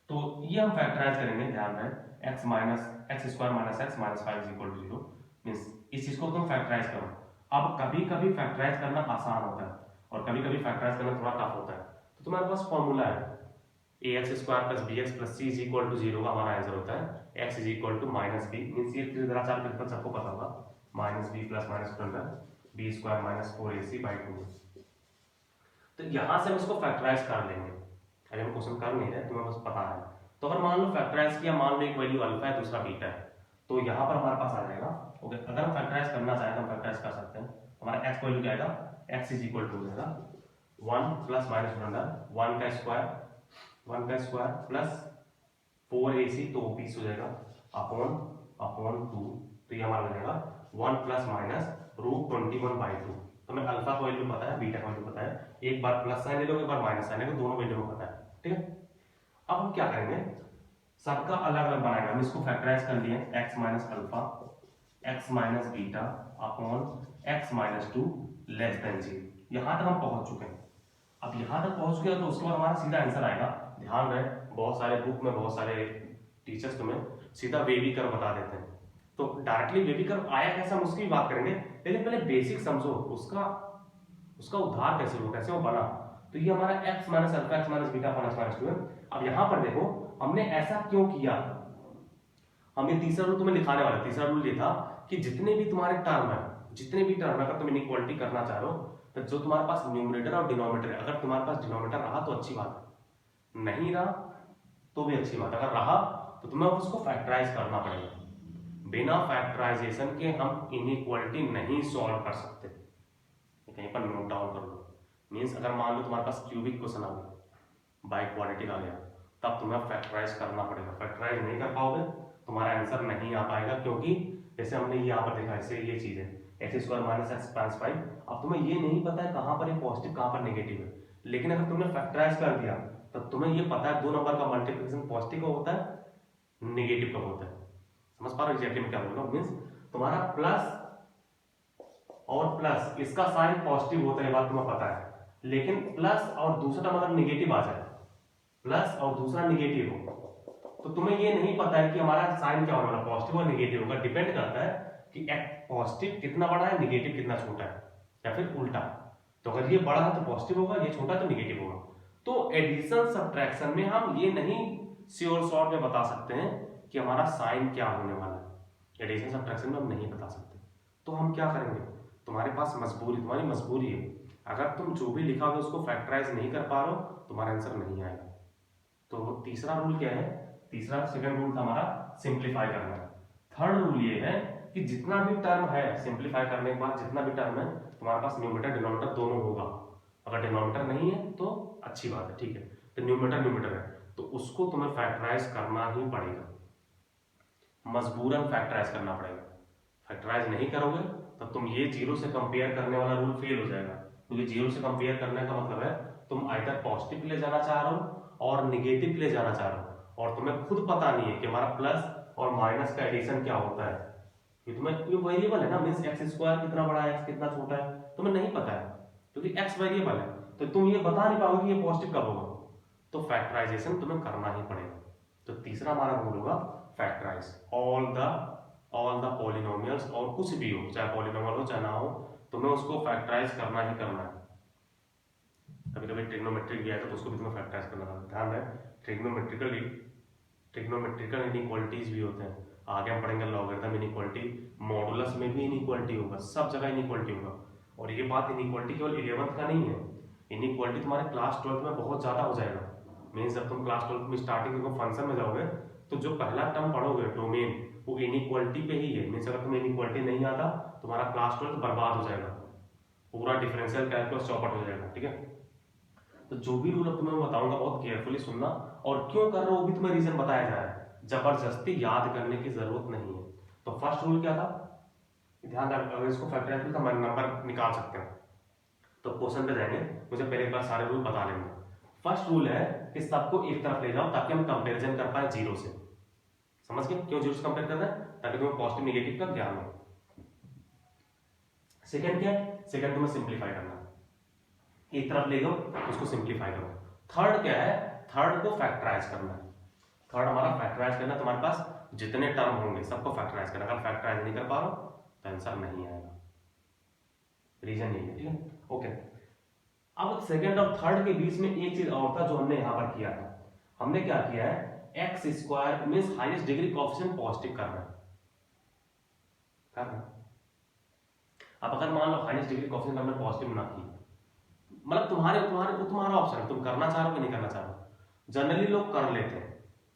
तो ये हम फैक्टराइज करेंगे, ध्यान रहे x minus x square minus x minus 5 equal to 0, means इस चीज को तुम फैक्टराइज करो। अब कभी कभी फैक्टराइज करना आसान होता है और कभी कभी फैक्टराइज करना थोड़ा टफ होता है। तो तुम्हारे पास फॉर्मूला है a x square plus b x plus c is equal to 0 का हमारा आंसर होता है x is equal to minus b, means ये त्रिज्याचार प्रिंसिपल सबको पता होगा, minus b plus minus b square minus 4ac by 2। तो यहां से हम इसको फैक्टराइज कर लेंगे, अभी हम क्वेश्चन कर नहीं रहे, तुम्हें बस पता है। तो अगर मान लो फैक्टराइज किया, मान लो एक वैल्यू अल्फा है दूसरा बीटा है, तो यहाँ पर हमारे पास आ जाएगा ओके। अगर हम फैक्टराइज करना चाहें तो हम फैक्टराइज कर सकते हैं। हमारा एक्स वैल्यू क्या आएगा, एक्स इज इक्वल टू हो जाएगा 1 प्लस माइनस 1 का स्क्वायर प्लस 4ac तो 20 हो जाएगा अपॉन 2, तो ये हमारा हो जाएगा 1 प्लस माइनस रूट 21 बाई 2। तो हमें अल्फा का वैल्यू पता है, बीटा का वैल्यू पता है, एक बार प्लस साइन ले लो एक बार माइनस साइन ले लो, दोनों वैल्यू में पता है, ठीक है। अब हम क्या करेंगे, सबका अलग अलग बनाएगा। हम इसको फैक्टराइज कर लिए x minus alpha x minus beta upon x minus 2 less than 0। यहां तक हम पहुंच चुके हैं। अब यहां तक पहुंच गए तो उसके बाद हमारा सीधा आंसर आएगा। ध्यान रहे बहुत सारे बुक में बहुत सारे टीचर्स तुम्हें सीधा वेवी कर बता देते हैं, तो डायरेक्टली वेवी कर आया कैसे हम उसकी बात करेंगे, लेकिन पहले बेसिक समझो उसका उद्धार कैसे हो, कैसे वो बना। तो ये हमारा x minus alpha x minus beta upon x minus 2 है। अब यहां पर देखो हमने ऐसा क्यों किया, हम ये तीसरा रूल तुम्हें लिखाने वाला। तीसरा रूल ये था कि जितने भी तुम्हारे टर्म है अगर तुम इनइक्वालिटी करना चाह रहे हो, तो जो तुम्हारे पास न्यूमरेटर और डिनोमिनेटर है, अगर तुम्हारे पास डिनोमिनेटर रहा तो अच्छी बात है, नहीं रहा तो भी अच्छी बात है, अगर रहा तो तुम्हें उसको फैक्टराइज करना पड़ेगा। बिना फैक्टराइजेशन के हम इनइक्वालिटी नहीं सॉल्व कर सकते, कहीं पर नोट डाउन कर लो। मीन्स अगर मान लो तुम्हारे पास क्यूबिक क्वेश्चन आ गया, बाई क्वाड्रेटिक आ गया, तब तुम्हें फैक्टराइज करना पड़ेगा। फैक्टराइज नहीं कर पाओगे तुम्हारा आंसर नहीं आ पाएगा, क्योंकि जैसे हमने यहाँ पर देखा इससे ये चीज है x square minus x plus 5। अब तुम्हें ये नहीं पता है कहाँ पर ये पॉजिटिव कहाँ पर नेगेटिव है, लेकिन अगर तुमने फैक्टराइज कर दिया तो तुम्हें ये पता है दो नंबर का मल्टीप्लिकेशन पॉजिटिव का होता है नेगेटिव का होता है। समझ पा रहे हो एग्जैक्टली मैं क्या बोल रहा हूँ। मीन्स तुम्हारा प्लस और प्लस इसका साइन पॉजिटिव होता है, बात तुम्हें पता है, लेकिन प्लस और दूसरा नंबर अगर निगेटिव आ जाए, प्लस और दूसरा निगेटिव हो, तो तुम्हें ये नहीं पता है कि हमारा साइन क्या होने वाला, पॉजिटिव और निगेटिव होगा। डिपेंड करता है कि पॉजिटिव कितना बड़ा है निगेटिव कितना छोटा है, या फिर उल्टा। तो अगर ये बड़ा है तो पॉजिटिव होगा, ये छोटा तो निगेटिव होगा। तो एडिशन सब्ट्रैक्शन में हम ये नहीं श्योर शॉर्ट में बता सकते हैं कि हमारा साइन क्या होने वाला है, एडिशन सब्ट्रैक्शन में हम नहीं बता सकते। तो हम क्या करेंगे, तुम्हारे पास तुम्हारी मजबूरी है, अगर तुम जो भी लिखा हो उसको फैक्टराइज नहीं कर पा रहे हो तुम्हारा आंसर नहीं आएगा। तो तीसरा रूल क्या है, सेकंड रूल था हमारा सिंप्लीफाई करना। थर्ड रूल ये है कि जितना भी टर्म है सिंप्लीफाई करने के बाद जितना भी टर्म है तुम्हारे पास न्यूमरेटर डिनोमिनेटर दोनों होगा। अगर डिनोमिनेटर नहीं है तो अच्छी बात है, ठीक है, तो न्यूमरेटर है तो उसको तुम्हें फैक्टराइज करना ही पड़ेगा, मजबूरन फैक्टराइज करना पड़ेगा। फैक्टराइज नहीं करोगे तो तुम ये जीरो से कंपेयर करने वाला रूल फेल हो जाएगा, क्योंकि जीरो से कंपेयर करने का मतलब है तुम आइदर पॉजिटिव ले जाना चाह रहे हो और निगेटिव ले जाना चाह रहे हो, और तुम्हें खुद पता नहीं है कि हमारा प्लस और माइनस का एडिशन क्या होता है। ये तुम्हें ये वेरिएबल है ना, मींस एक्स स्क्वायर कितना बड़ा है एक्स कितना छोटा है तुम्हें नहीं पता है, क्योंकि एक्स वेरिएबल है, तो तुम ये बता नहीं पाओगे कि ये पॉजिटिव कब होगा। तो फैक्टराइजेशन तुम्हें करना ही पड़ेगा। तो तीसरा हमारा रूल होगा फैक्टराइज ऑल द पॉलिनोमियल्स, और कुछ भी हो चाहे पॉलिनोमियल हो चाहे ना हो तुम्हें उसको फैक्टराइज करना ही करना है। कभी कभी ट्रिग्नोमेट्रिक भी आया तो उसको भी तुम्हें फैक्टराइज करना है। ध्यान रहे ट्रिग्नोमेट्रिकल इनइक्वालिटीज भी होते हैं, आगे हम पढ़ेंगे लॉगरिथम इनइक्वालिटी, मॉडुलस में भी इनइक्वालिटी होगा, सब जगह इनइक्वालिटी होगा। और ये बात इनइक्वालिटी केवल 11th का नहीं है, इनइक्वालिटी तुम्हारे क्लास 12th में बहुत ज्यादा हो जाएगा। मीन्स जब तुम क्लास 12th में स्टार्टिंग में फंक्शन में जाओगे तो जो पहला टर्म पढ़ोगे डोमेन वो इनइक्वालिटी पे ही है। मीन्स अगर तुम्हें इनइक्वालिटी नहीं आता तुम्हारा क्लास 12th बर्बाद हो जाएगा, पूरा डिफरेंशियल कैलकुलस चौपट हो जाएगा, ठीक है। तो जो भी रूल अब तुम्हें मैं बताऊंगा बहुत केयरफुली सुनना, और क्यों कर रहा हूं वो भी तुम्हें रीजन बताया जा रहा है, जबरदस्ती याद करने की जरूरत नहीं है। तो फर्स्ट रूल क्या था, ध्यान रख, अगर इसको फैक्टराइज तो नंबर निकाल सकते हैं। तो क्वेश्चन पे जाएंगे, मुझे पहले एक बार सारे रूल बता लेंगे। फर्स्ट रूल है कि सबको एक तरफ ले जाओ ताकि हम कंपेरिजन कर पाए जीरो से। समझ गए क्यों जीरो से कंपेयर कर रहे हैं, ताकि तुम्हें पॉजिटिव नेगेटिव का ज्ञान हो। सेकंड क्या है, सेकंड तुम्हें सिंप्लीफाई करना, एक तरफ ले जाओ उसको सिंप्लीफाई करो। थर्ड क्या है, थर्ड को फैक्टराइज करना है। थर्ड हमारा फैक्टराइज करना, तुम्हारे पास जितने टर्म होंगे सबको फैक्टराइज करना। अगर फैक्टराइज नहीं कर पा रहे हो तो आंसर नहीं आएगा, रीजन यही है, ठीक है, ओके। अब सेकंड और थर्ड के बीच में एक चीज और था जो हमने यहां पर किया था, हमने क्या किया है, x square means highest degree coefficient positive करना है। अब अगर मान लो हाईएस्ट डिग्री कोएफिशिएंट हमने पॉजिटिव ना की, मतलब तुम्हारा ऑप्शन है, तुम करना चाह रहे हो कि नहीं करना चाह रहे हो। जनरली लोग कर लेते हैं,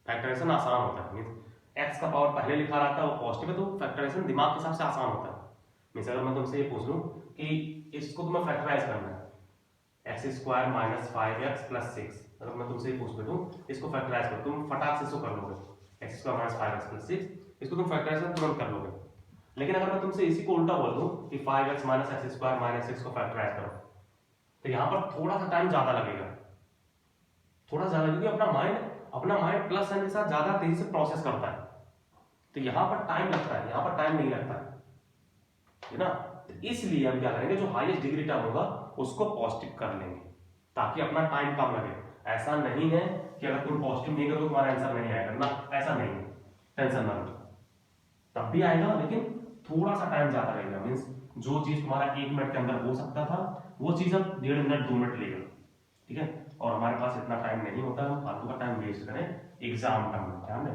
फैक्टराइजेशन आसान होता है, मींस एक्स का पावर पहले लिखा रहता है वो पॉजिटिव है तो फैक्टराइजेशन दिमाग के हिसाब से आसान होता है। मींस अगर मैं तुमसे ये पूछ लूं कि इसको तुम्हें फैक्टराइज करना है, x square minus 5x plus 6, अगर मैं तुमसे ये पूछ बैठूं इसको फैक्टराइज करो, तुम फटाक से इसको कर लोगे, x square minus 5x plus 6 इसको तुम फैक्टराइजेशन तुरंत कर लोगे। लेकिन अगर मैं तुमसे इसी को उल्टा बोल दूं कि 5x minus x square minus 6 को फैक्टराइज करो, तो यहां पर थोड़ा सा टाइम ज्यादा लगेगा, थोड़ा ज्यादा, क्योंकि अपना माइंड प्लस साइन के साथ ज्यादा तेजी से प्रोसेस करता है, तो यहां पर टाइम लगता है, यहां पर टाइम नहीं लगता है ना। तो इसलिए हम क्या करेंगे, जो हाईएस्ट डिग्री टर्म होगा उसको पॉजिटिव कर लेंगे ताकि अपना टाइम कम लगे। ऐसा नहीं है कि अगर तुम पॉजिटिव नहीं करोगे तुम्हारा आंसर नहीं आएगा ना, ऐसा नहीं है, टेंशन ना लो, तब भी आएगा लेकिन थोड़ा सा टाइम ज्यादा लगेगा। मींस जो चीज तुम्हारा 1 मिनट के अंदर हो सकता था वो चीज अब 1.5 मिनट 2 मिनट लेगा, ठीक है। और हमारे पास इतना टाइम नहीं होता है, हम फालतू का टाइम वेस्ट करें एग्जाम टाइम में, ध्यान दें।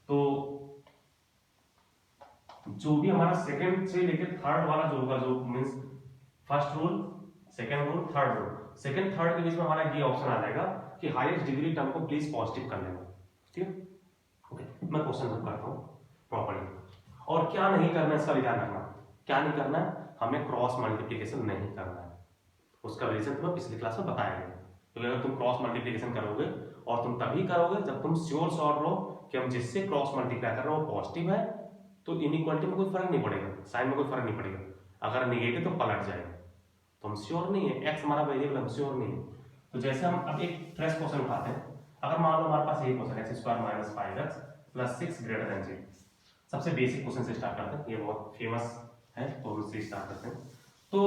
तो जो भी हमारा सेकंड से लेकर थर्ड वाला जो होगा, जो means first rule second rule third rule, second third के बीच में हमारा ये ऑप्शन आ जाएगा कि हाईएस्ट डिग्री टर्म को प्लीज पॉजिटिव कर लेना, ठीक है, ओके। मैं क्वेश्चन रब करता हूं प्रॉपर्ली, और क्या नहीं करना है इसका भी ध्यान रखना। क्या नहीं करना है, हमें क्रॉस मल्टीप्लीकेशन नहीं करना है, उसका रीजन तुम्हें पिछली क्लास में बताया गया। क्योंकि अगर तुम क्रॉस मल्टीप्लीकेशन करोगे, और तुम तभी करोगे जब तुम श्योर शॉर्ट रहो कि हम जिससे क्रॉस मल्टीप्लाई कर रहे हो वो पॉजिटिव है, तो इनइक्वालिटी में कोई फर्क नहीं पड़ेगा, साइन में कोई फर्क नहीं पड़ेगा। अगर निगेटिव तो पलट जाएगा, तो हम श्योर नहीं है, एक्स हमारा वेरिएबल हम श्योर नहीं है। तो जैसे हम अब एक फ्रेश क्वेश्चन उठाते हैं, अगर मान लो हमारे पास ये question x square minus 5x plus 6 greater than 0, सबसे बेसिक क्वेश्चन से स्टार्ट करते हैं, ये बहुत फेमस है तो इससे स्टार्ट करते हैं। तो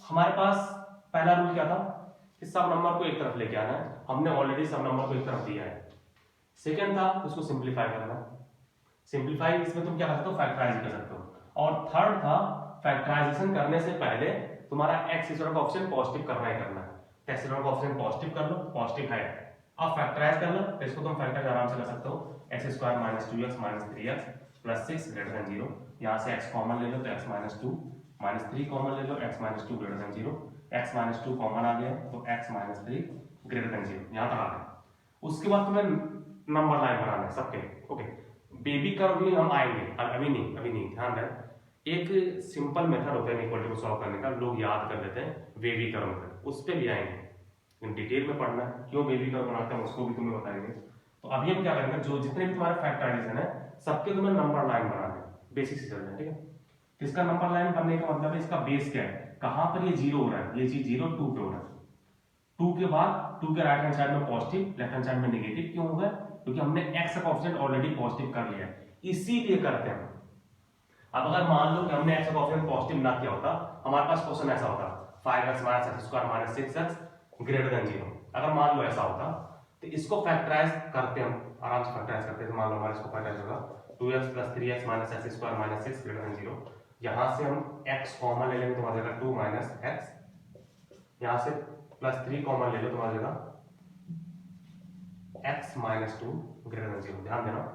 हमारे पास पहला रूल क्या था कि सब नंबर को एक तरफ लेके आना है, हमने ऑलरेडी सब नंबर को एक तरफ दिया है। सेकंड था उसको सिंप्लीफाई करना, सिंप्लीफाई इसमें तुम क्या कर सकते हो, फैक्टराइज कर सकते हो। और थर्ड था फैक्टराइजेशन करने से पहले तुम्हारा एक्स स्क्वायर का ऑप्शन पॉजिटिव करना ही करना है, एक्स स्क्वायर का ऑप्शन पॉजिटिव कर लो, पॉजिटिव है। अब फैक्टराइज कर लो तो इसको तुम फैक्टराइज आराम से कर सकते हो, x square minus 2x minus 3x plus 6 greater than 0, यहाँ से x कॉमन ले लो तो x माइनस 2 माइनस 3 कॉमन ले लो, x minus 2 greater than 0, x minus 2 common आ गया तो x माइनस 3 ग्रेटर देन 0, यहाँ तक आ गया। उसके बाद तुम्हें नंबर लाइन बनाना है सबके, ओके। बेबी कर्व भी हम आएंगे, अभी नहीं, ध्यान दें। एक सिंपल मेथड होता है इनइक्वालिटी को सॉल्व करने का, लोग याद कर लेते हैं बेबी कर्व मेथड, उस पर भी आएंगे, इन डिटेल में पढ़ना है क्यों बेबी कर्व बनाते हैं उसको भी तुम्हें बताएंगे। तो अभी हम क्या करेंगे, जो जितने भी तुम्हारे फैक्टराइजेशन है सबके तुम्हें नंबर लाइन बनाना है, बेसिक से चलना है, ठीक है। तो इसका नंबर लाइन बनने का मतलब है इसका बेस क्या है, कहां पर ये 0 हो रहा है, ये चीज 0 2 पे हो रहा है, 2 के बाद 2 के राइट हैंड साइड में पॉजिटिव, लेफ्ट हैंड साइड में नेगेटिव, क्यों होगा, क्योंकि हमने x का कोएफिशिएंट ऑलरेडी पॉजिटिव कर लिया है, इसीलिए करते हैं। अब अगर मान लो कि हमने x का कोएफिशिएंट पॉजिटिव ना किया होता, हमारे पास क्वेश्चन ऐसा होता 5x minus x square minus 6x greater than 0, अगर मान लो ऐसा होता तो इसको फैक्टराइज करते हम, आराम से फैक्टराइज करते हैं। तो मान लो हमारे इसको फैक्टराइज होगा 2x plus 3x minus x square minus 6 greater than 0, यहां से हम x कॉमन ले लेंगे तो आ जाएगा 2 माइनस x, यहां से प्लस 3 कॉमन ले लो तो आ जाएगा x माइनस 2 ग्रेटर देन 0। ध्यान देना,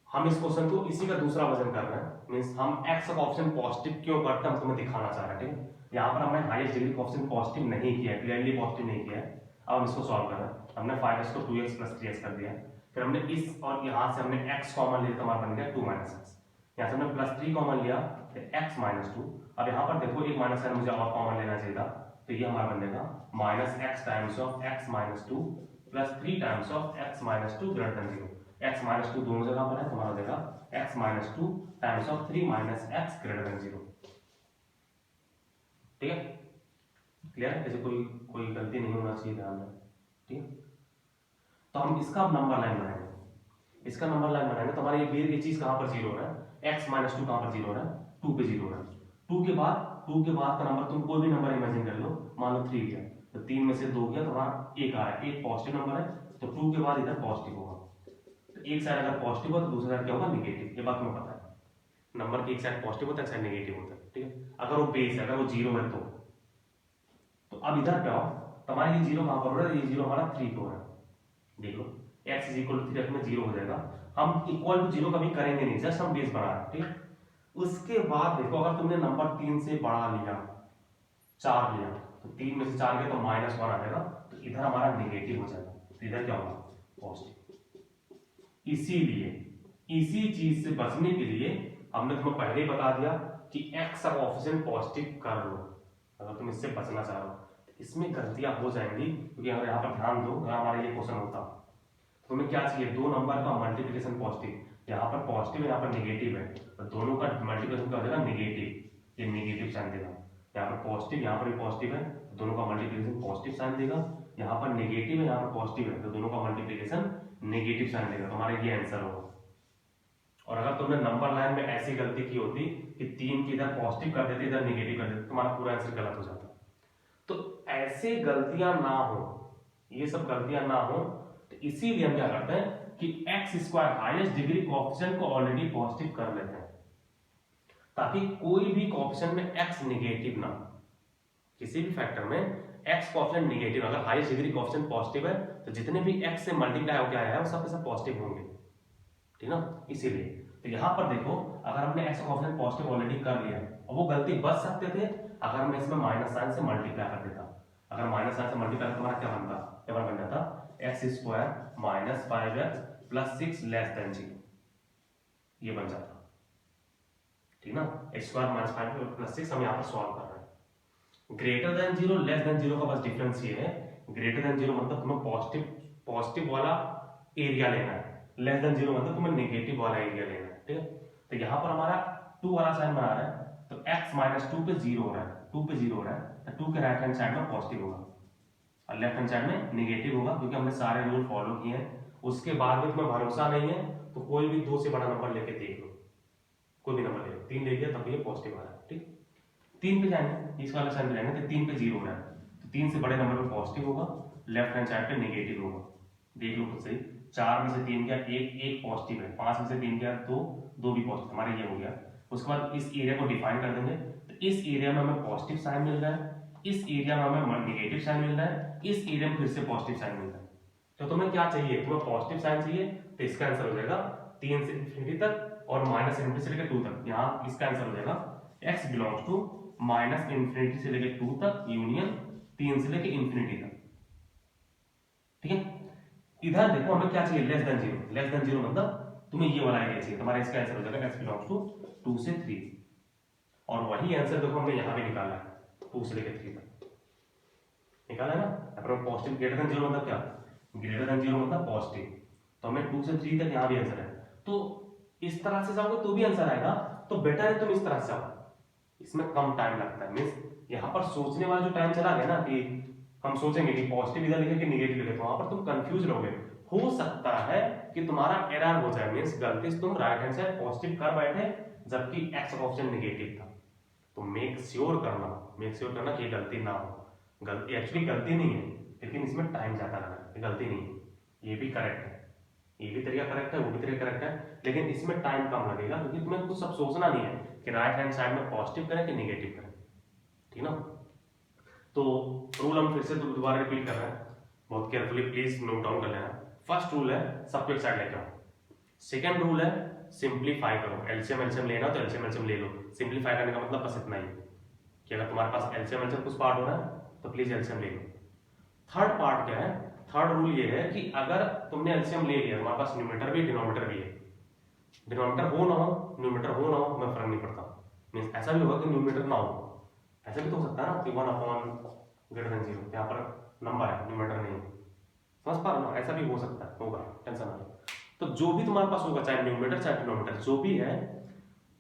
हम इस क्वेश्चन को इसी का दूसरा वर्जन कर रहे हैं, मींस हम x का ऑप्शन पॉजिटिव क्यों करते हैं हम तुम्हें दिखाना चाह रहे हैं, ठीक है। यहाँ पर हमने हाईएस्ट डिग्री का ऑप्शन पॉजिटिव नहीं किया है, क्लियरली पॉजिटिव नहीं किया है। अब हम इसको सॉल्व कर रहे हैं, हमने 5x को 2x प्लस 3x कर दिया, फिर हमने इस और यहाँ से हमने x कॉमन लिया तो हमारा बन गया 2 माइनस x, यहाँ से हमने प्लस 3 कॉमन लिया फिर x माइनस 2। अब यहाँ पर देखो एक माइनस साइन मुझे और कॉमन लेना चाहिए था, तो ये हमारा बनेगा minus x times of x minus two plus 3 times of x minus two greater than 0। X minus to दोनों जगह पर है, तुम्हारा हो जाएगा x minus two times of 3 minus x greater than 0। ठीक है, क्लियर है? ऐसे कोई कोई गलती नहीं होना चाहिए, ध्यान में। ठीक है, तो हम इसका अब नंबर लाइन बनाएंगे। इसका नंबर लाइन बनाएंगे तो हमारे ये चीज कहां पर जीरो हो रहा है, एक्स माइनस टू कहां पर जीरो हो रहा है, 2 पे जीरो हो रहा है। 2 के बाद का नंबर तुम कोई भी नंबर इमेजिन कर लो, मान लो 3 गया तो 3 में से 2 गया तो हमारा एक आ रहा है, एक पॉजिटिव नंबर है, तो 2 के बाद इधर पॉजिटिव होगा। तो एक साइड अगर पॉजिटिव हो तो दूसरी साइड क्या होगा, निगेटिव। ये बात तुम्हें पता है, नंबर की एक साइड पॉजिटिव होता है, एक साइड निगेटिव होता है। ठीक है, अगर वो बेस है, अगर वो जीरो है तो अब इधर पे आओ, तुम्हारा ये जीरो कहां पर हो रहा है, ये जीरो हमारा 3 पे हो रहा है। देख लो x इज इक्वल टू 3 में जीरो हो जाएगा। हम इक्वल टू जीरो कभी करेंगे नहीं, जस्ट हम बेस बना रहे हैं। ठीक है, उसके बाद देखो अगर तुमने नंबर 3 से बढ़ा लिया, 4 लिया, तो 3 में से 4 गया तो -1 आ जाएगा, तो इधर हमारा नेगेटिव हो जाएगा, तो इधर क्या होगा, पॉजिटिव। इसीलिए इसी चीज से बचने के लिए हमने तुम्हें पहले ही बता दिया कि x का कोएफिशिएंट पॉजिटिव कर लो, अगर तुम इससे बचना चाह रहे हो। इसमें गलतियां हो जाएंगी, क्योंकि अगर यहाँ पर ध्यान दो, अगर हमारा ये क्वेश्चन होता तो तुम्हें क्या चाहिए, दो नंबर का मल्टीप्लिकेशन पॉजिटिव, यहाँ पर पॉजिटिव है, यहाँ पर नेगेटिव है, तो दोनों का मल्टीप्लिकेशन क्या हो जाएगा, नेगेटिव। ये नेगेटिव साइन देगा, यहाँ पर पॉजिटिव, यहाँ पर भी पॉजिटिव है, तो दोनों का मल्टीप्लिकेशन पॉजिटिव साइन देगा। यहाँ पर नेगेटिव है, यहाँ पर पॉजिटिव है, तो दोनों का मल्टीप्लिकेशन नेगेटिव साइन देगा। तुम्हारा ये आंसर होगा। और अगर तुमने नंबर लाइन में ऐसी गलती की होती कि 3 की इधर पॉजिटिव कर देते, इधर नेगेटिव कर देते, तुम्हारा पूरा आंसर गलत हो जाता। तो ऐसे गलतियां ना हो, ये सब गलतियां ना हो, तो इसीलिए हम क्या करते हैं कि x square highest degree coefficient को ऑलरेडी पॉजिटिव कर लेते हैं, ताकि कोई भी कोएफिशिएंट में एक्स नेगेटिव ना, किसी भी फैक्टर में एक्स कोएफिशिएंट नेगेटिव, अगर हाईएस्ट डिग्री कोएफिशिएंट पॉजिटिव है तो जितने भी एक्स से मल्टीप्लाई होकर आया है वो सब के सब पॉजिटिव होंगे। ठीक ना, इसीलिए तो यहां पर देखो, अगर हमने एक्स कोएफिशिएंट पॉजिटिव ऑलरेडी कर लिया, और वो गलती बच सकते थे अगर मैं इसमें माइनस साइन से मल्टीप्लाई कर देता। अगर माइनस साइन से मल्टीप्लाई तो हमारा क्या बनता, क्या बन जाता, x square minus 5x plus 6 less than 0, ये बन जाता। ठीक ना, एक्स स्क्वायर माइनस 5 प्लस 6 हम यहाँ पर सॉल्व कर रहे हैं। ग्रेटर देन 0 लेस देन 0 का बस डिफरेंस ये है, ग्रेटर देन 0 मतलब तुम्हें पॉजिटिव वाला एरिया लेना है, लेस देन 0 मतलब तुम्हें नेगेटिव वाला एरिया लेना है। ठीक है, तो यहाँ पर हमारा 2 वाला साइन बना रहा है, तो x माइनस 2 पे 0 हो रहा है, 2 पे 0 हो रहा है, तो 2 के राइट हैंड साइड में पॉजिटिव होगा और लेफ्ट हैंड साइड में नेगेटिव होगा, क्योंकि हमने सारे रूल फॉलो किए हैं। उसके बाद भी तुम्हें भरोसा नहीं है तो कोई भी 2 से बड़ा नंबर लेके देख लो, कोई भी नंबर ले लो, 3 ले लिया तब ये पॉजिटिव आ रहा है। ठीक, 3 पे जाएंगे, इस वाले साइड पे जाएंगे तो 3 पे 0 हो रहा है, तो 3 से बड़े नंबर पे पॉजिटिव होगा, लेफ्ट हैंड साइड पे नेगेटिव होगा। देख लो खुद सही, 4 में से 3 गया, एक पॉजिटिव है, 5 में से 3 गया, 2 भी पॉजिटिव, हमारा ये हो गया। उसके बाद इस एरिया को डिफाइन कर देंगे, तो इस एरिया में हमें पॉजिटिव साइन मिल रहा है, इस एरिया में हमें नेगेटिव साइन मिल रहा है, इस एरिया में फिर से पॉजिटिव साइन मिल रहा है। तो तुम्हें क्या चाहिए, तुम्हें पॉजिटिव साइन चाहिए, तो इसका आंसर हो जाएगा 3 से इंफिनिटी तक और माइनस इनफिनिटी से लेकर 2 तक। यहाँ इसका आंसर हो जाएगा x belongs to minus infinity से लेकर 2 तक यूनियन 3 से लेकर इंफिनिटी तक। ठीक है, इधर देखो हमें क्या चाहिए, लेस देन 0, लेस देन 0 मतलब तुम्हें ये वाला एरिया चाहिए, तुम्हारा इसका आंसर हो जाएगा x बिलोंग्स टू 2 से 3, और वही आंसर देखो हमने यहाँ पे निकाला है, 2 से लेकर 3 तक निकाला है ना। अपना पॉजिटिव ग्रेटर देन 0 मतलब क्या, ग्रेटर देन 0 मतलब पॉजिटिव, तो हमें 2 से 3 तक यहाँ भी आंसर है। तो इस तरह से जाओगे तो भी आंसर आएगा, तो बेटर है तुम इस तरह से आओ, इसमें कम टाइम लगता है। मींस यहाँ पर सोचने वाला जो टाइम चला गया ना, कि हम सोचेंगे कि पॉजिटिव इधर लिखे कि नेगेटिव लिखे, तो वहां पर तुम कंफ्यूज रहोगे, हो सकता है कि तुम्हारा एरर हो जाए, मींस गलती से तुम राइट हैंड साइड पॉजिटिव कर बैठे जबकि एक्स का ऑप्शन नेगेटिव था। तो मेक श्योर करना कि गलती ना हो। गलती एक्चुअली गलती नहीं है, लेकिन इसमें टाइम ज्यादा लगा है, गलती नहीं है, ये भी करेक्ट है, ये भी तरीका करेक्ट है, वो भी तरीका करेक्ट है, लेकिन इसमें टाइम कम लगेगा, क्योंकि तुम्हें कुछ सब सोचना नहीं है कि राइट हैंड साइड में पॉजिटिव करें कि नेगेटिव करें। ठीक ना, तो रूल हम फिर से दोबारा रिपीट कर रहे हैं, बहुत केयरफुली प्लीज नोट डाउन कर लेना। फर्स्ट रूल है सबको एक साइड लेके आओ। सेकंड रूल है सिंप्लीफाई करो, एलसीएम लेना तो एलसीएम ले लो। सिंप्लीफाई करने का मतलब बस इतना ही कि अगर तुम्हारे पास एलसीएम कुछ पार्ट हो रहा है तो प्लीज एलसीएम ले लो। थर्ड पार्ट क्या है, थर्ड रूल ये है कि अगर तुमने एलसीएम ले लिया, तुम्हारे पास न्यूमरेटर भी डिनोमिनेटर भी है, डिनोमिनेटर हो ना हो न्यूमरेटर हो ना हो हमें फर्क नहीं पड़ता, मींस ऐसा भी होगा कि न्यूमरेटर ना हो, ऐसा भी तो हो सकता है ना कि 1 अपॉन ग्रेटर देन 0, यहाँ पर नंबर है, न्यूमरेटर नहीं है। समझ पा रहे हो ना, ऐसा भी हो सकता है, होगा, टेंशन ना लो। तो जो भी तुम्हारे पास होगा, चाहे न्यूमरेटर चाहे डिनोमिनेटर, जो भी है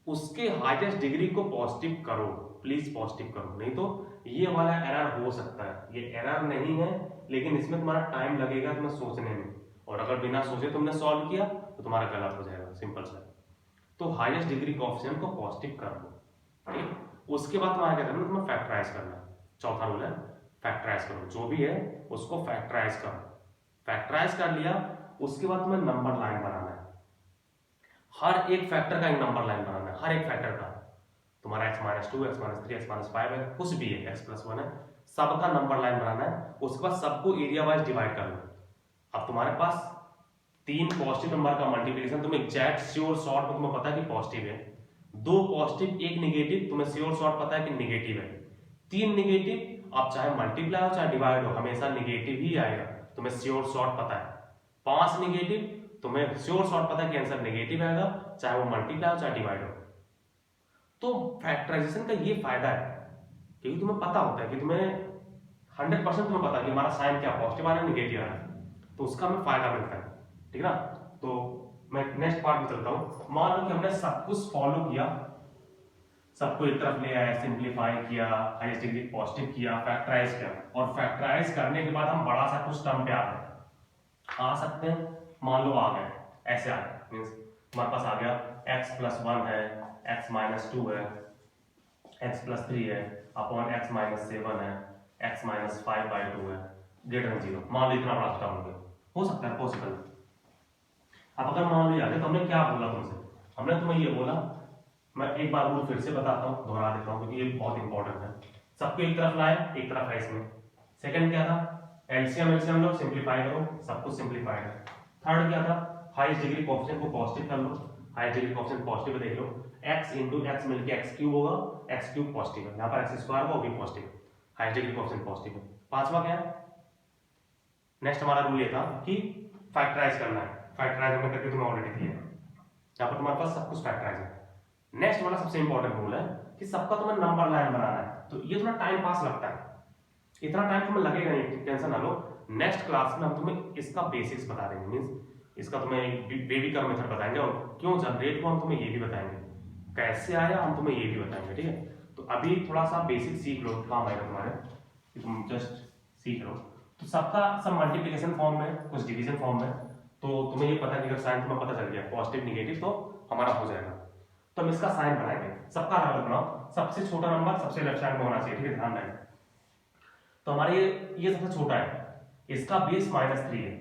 उसके हाईएस्ट डिग्री को पॉजिटिव करो, प्लीज पॉजिटिव करो, नहीं तो ये वाला एरर हो सकता है। ये एरर नहीं है, लेकिन इसमें तुम्हारा टाइम लगेगा तुम्हें सोचने में, और अगर बिना सोचे तुमने सॉल्व किया तो तुम्हारा गलत हो जाएगा, सिंपल सा। तो हाईएस्ट डिग्री कोएफिशिएंट को पॉजिटिव कर दो, ठीक। उसके बाद तुम्हारा क्या करना है, तुम्हें फैक्टराइज करना है। चौथा रूल है फैक्टराइज करो, जो भी है उसको फैक्टराइज करो। फैक्टराइज कर लिया, उसके बाद तुम्हें नंबर लाइन बनाना है। हर एक फैक्टर का एक नंबर लाइन बनाना है, हर एक फैक्टर का। तुम्हारा x-2, x-3, x-5 है, कुछ भी है, x+1 है, सबका नंबर लाइन बनाना है। उसके बाद सबको एरिया वाइज डिवाइड कर लो। अब तुम्हारे पास 3 पॉजिटिव नंबर का मल्टीप्लिकेशन तुम्हें एग्जैक्ट श्योर शॉर्ट में तुम्हें पता है कि पॉजिटिव है, 2 पॉजिटिव 1 नेगेटिव तुम्हें श्योर शॉर्ट पता है कि नेगेटिव है, 3 नेगेटिव, आप चाहे मल्टीप्लाई हो चाहे डिवाइड हो हमेशा नेगेटिव ही आएगा, तुम्हें श्योर शॉर्ट पता है, 5 नेगेटिव तुम्हें श्योर शॉर्ट पता है कि आंसर नेगेटिव आएगा, चाहे वो मल्टीप्लाई हो चाहे डिवाइड हो। तो फैक्टराइजेशन का ये फायदा है, क्योंकि तुम्हें पता होता है कि तुम्हें 100% तुम्हें पता है कि हमारा साइन क्या पॉजिटिव आ रहा है नेगेटिव आ रहा है, तो उसका हमें फायदा मिलता है, ठीक है ना। तो मैं नेक्स्ट पार्ट में चलता हूँ। मान लो कि हमने सब कुछ फॉलो किया, सबको एक तरफ ले आया, सिंप्लीफाई किया, हाईएस्ट डिग्री पॉजिटिव किया, फैक्टराइज किया, और फैक्टराइज करने के बाद हम बड़ा सा कुछ टर्म पे आ सकते हैं। मान लो आ गए, ऐसे आ गए, मीन्स हमारे पास आ गया x+1 है, x-2 है, x+3 है, अपॉन x-7 है, x-5/2 है, ग्रेटर देन 0। मान लो इतना बड़ा टर्म हो गया, हो सकता है पॉसिबल। अब अगर मान लो आगे तो हमने क्या बोला तुमसे, हमने तुम्हें ये बोला, मैं एक बार रूल फिर से बताता हूँ, दोहरा देता हूँ क्योंकि ये बहुत इंपॉर्टेंट है। सबको एक तरफ लाए, एक तरफ है इसमें। सेकंड क्या था, एलसीएम लो, सिंप्लीफाई करो, सब कुछ सिंप्लीफाई है। थर्ड क्या था, हाईएस्ट डिग्री कोएफिशिएंट को पॉजिटिव कर लो, हाईएस्ट डिग्री कोएफिशिएंट पॉजिटिव देख लो, x इंटू एक्स मिलकर x³ होगा, x³ पॉजिटिव है, यहाँ पर x² होगा वो भी पॉजिटिव है, हाईएस्ट डिग्री कोएफिशिएंट पॉजिटिव है। पांचवा क्या है, नेक्स्ट हमारा रूल ये था कि फैक्टराइज करना है, फैक्टराइज हमने करके तुम्हें ऑलरेडी दिया है, यहाँ पर तुम्हारे पास सब कुछ फैक्टराइज है। नेक्स्ट वाला सबसे इंपॉर्टेंट रूल है कि सबका तुम्हें नंबर लाइन बनाना है, तो ये थोड़ा टाइम पास लगता है, इतना टाइम तुम्हें लगेगा नहीं, टेंशन ना लो। नेक्स्ट क्लास में हम तुम्हें इसका बेसिक्स बता देंगे, मींस इसका तुम्हें एक बेबी कर्व मेथड बताएंगे, और क्यों जनरेट को हम तुम्हें ये भी बताएंगे, कैसे आया हम तुम्हें ये भी बताएंगे, ठीक है। तो अभी थोड़ा सा बेसिक सीख लो, काम आएगा तुम्हारे, कि तुम जस्ट सीख लो। तो सबका सब मल्टीप्लिकेशन फॉर्म में, कुछ डिवीजन फॉर्म में, तो तुम्हें ये पता है कि अगर साइन तुम्हें पता चल गया पॉजिटिव निगेटिव तो हमारा हो जाएगा। तो हम इसका साइन बनाएंगे, सबका अलग बनाओ, सबसे छोटा नंबर सबसे लेफ्ट साइड में होना चाहिए, ठीक है, ध्यान रखना। तो हमारे ये सबसे छोटा है, इसका बेस -3 है।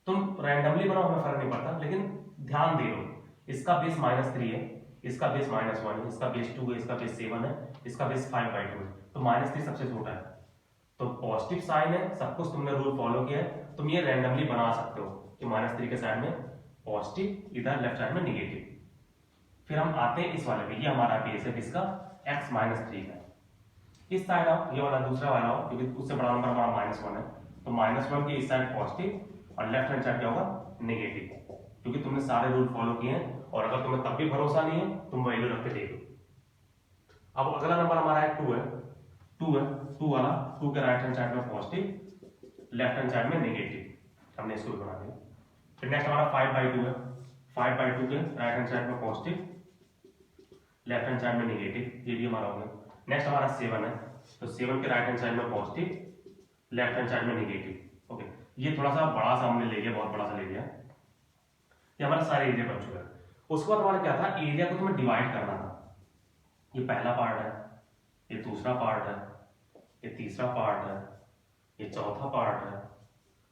तुम रैंडमली बनाओ, हमें फर्क नहीं पड़ता, लेकिन ध्यान दे लो, इसका बेस -3 है, इसका बेस -1 है, इसका बेस 2 है, इसका बेस 7 है, इसका बेस 5/2 है, तो -3 सबसे छोटा है। तो पॉजिटिव साइन है, सब कुछ तुमने रूल फॉलो किया है, तुम ये रैंडमली बना सकते हो कि -3 के साइड में पॉजिटिव, इधर लेफ्ट साइड में निगेटिव। फिर हम आते हैं इस वाले पे, ये हमारा बेस है किसका, x-3 का। इस साइड आओ, ये वाला दूसरा वाला आओ, क्योंकि उससे बड़ा नंबर हमारा -1 है, तो -1 के इस साइड पॉजिटिव और लेफ्ट हैंड साइड क्या होगा, नेगेटिव, क्योंकि तुमने सारे रूल फॉलो किए हैं, और अगर तुम्हें तब भी भरोसा नहीं है तुम वैल्यू रख के देखो। अब अगला नंबर हमारा है 2 है, 2 वाला, 2 के राइट हैंड साइड में पॉजिटिव, लेफ्ट हैंड साइड में नेगेटिव, हमने इसको भी बना दिया। फिर नेक्स्ट हमारा 5/2 है, 5/2 के राइट हैंड साइड में पॉजिटिव, लेफ्ट हैंड साइड में नेगेटिव, ये भी हमारा हो गया। नेक्स्ट हमारा 7 है, तो 7 के राइट हैंड साइड में पॉजिटिव, लेफ्ट हैंड साइड में नेगेटिव। ओके, ये थोड़ा सा बड़ा सा हमने ले लिया, बहुत बड़ा सा ले लिया, ये हमारा सारे एरिया बन चुका है। उसके बाद हमारा क्या था, एरिया को तुम्हें डिवाइड करना था। ये पहला पार्ट है, ये दूसरा पार्ट है, ये तीसरा पार्ट है, ये चौथा पार्ट है,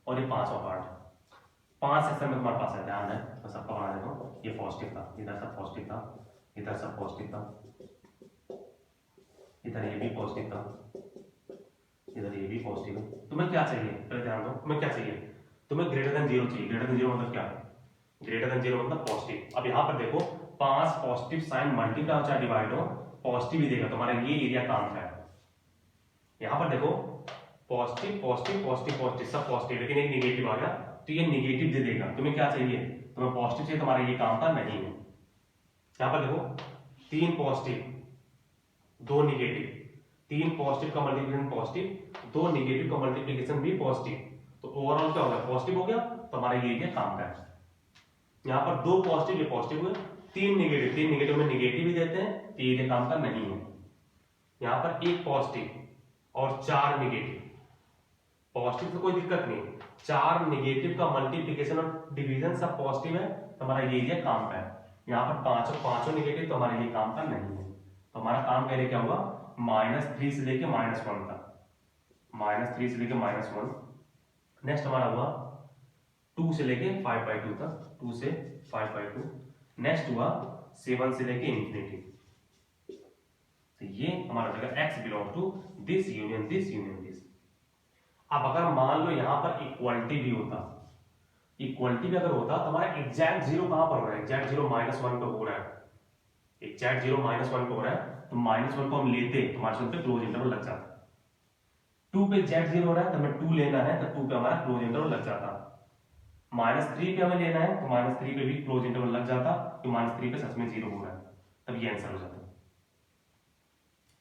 और ये पांचवा पार्ट है। 5 सेक्शन में तुम्हारे पास है, ध्यान है, तो सबका बना देता हूँ। ये पॉजिटिव था, इधर सब पॉजिटिव था, इधर सब पॉजिटिव था, इधर ये भी पॉजिटिव था, इधर ये भी पॉजिटिव है। तुम्हें क्या चाहिए, पहले ध्यान दो, तुम्हें क्या चाहिए, तुम्हें ग्रेटर देन 0 चाहिए। ग्रेटर देन 0 मतलब क्या, ग्रेटर देन 0 मतलब पॉजिटिव। अब यहाँ पर देखो 5 पॉजिटिव साइन मल्टीप्लाई हो चाहे डिवाइड हो, पॉजिटिव ही देगा, तुम्हारा ये एरिया काम का है। यहाँ पर देखो पॉजिटिव पॉजिटिव पॉजिटिव पॉजिटिव सब पॉजिटिव, लेकिन एक निगेटिव आ गया, तो ये निगेटिव दे देगा। तुम्हें क्या चाहिए, तुम्हें पॉजिटिव चाहिए, तुम्हारा ये काम का नहीं है। यहाँ पर देखो 3 पॉजिटिव 2 निगेटिव, 3 पॉजिटिव का मल्टीप्लिकेशन पॉजिटिव, 2 नेगेटिव का मल्टीप्लिकेशन भी पॉजिटिव, तो ओवरऑल क्या हो गया, पॉजिटिव हो गया, तो हमारा ये एरिया काम का है। यहाँ पर 2 पॉजिटिव ये पॉजिटिव हुए, 3 नेगेटिव में नेगेटिव ही देते हैं, तो ये काम का नहीं है। यहाँ पर 1 पॉजिटिव और 4 नेगेटिव, पॉजिटिव तो कोई दिक्कत नहीं, 4 नेगेटिव का मल्टीप्लिकेशन और डिवीजन सब पॉजिटिव है, तो हमारा ये एरिया काम का है। यहाँ पर पांचों नेगेटिव, तो हमारा ये काम का नहीं है, तो हमारा काम का एरिया क्या होगा, -3 से लेके -1 तक, -3 से लेके -1। नेक्स्ट हमारा हुआ 2 से लेके 5/2 तक, 2 से 5/2। नेक्स्ट हुआ 7 से लेके इंफिनिटी, तो ये हमारा हो जाएगा x belong to this union this union this. अब अगर मान लो यहां पर इक्वालिटी भी होता, इक्वालिटी भी अगर होता तो हमारा एग्जैक्ट जीरो कहां पर हो रहा है, एग्जैक्ट जीरो -1 पे हो रहा है, एग्जैक्ट जीरो -1 पे हो रहा है, तो -1 को हम लेते तो हमारे पे क्लोज इंटरवल लग जाता। 2 पे एग्जैक्ट जीरो हो रहा है तो हमें 2 लेना है, तो 2 पे हमारा क्लोज इंटरवल लग जाता। -3 पे हमें लेना है तो -3 पे भी क्लोज इंटरवल लग जाता, तो -3 पे सच में जीरो हो रहा है, तब ये आंसर हो जाता,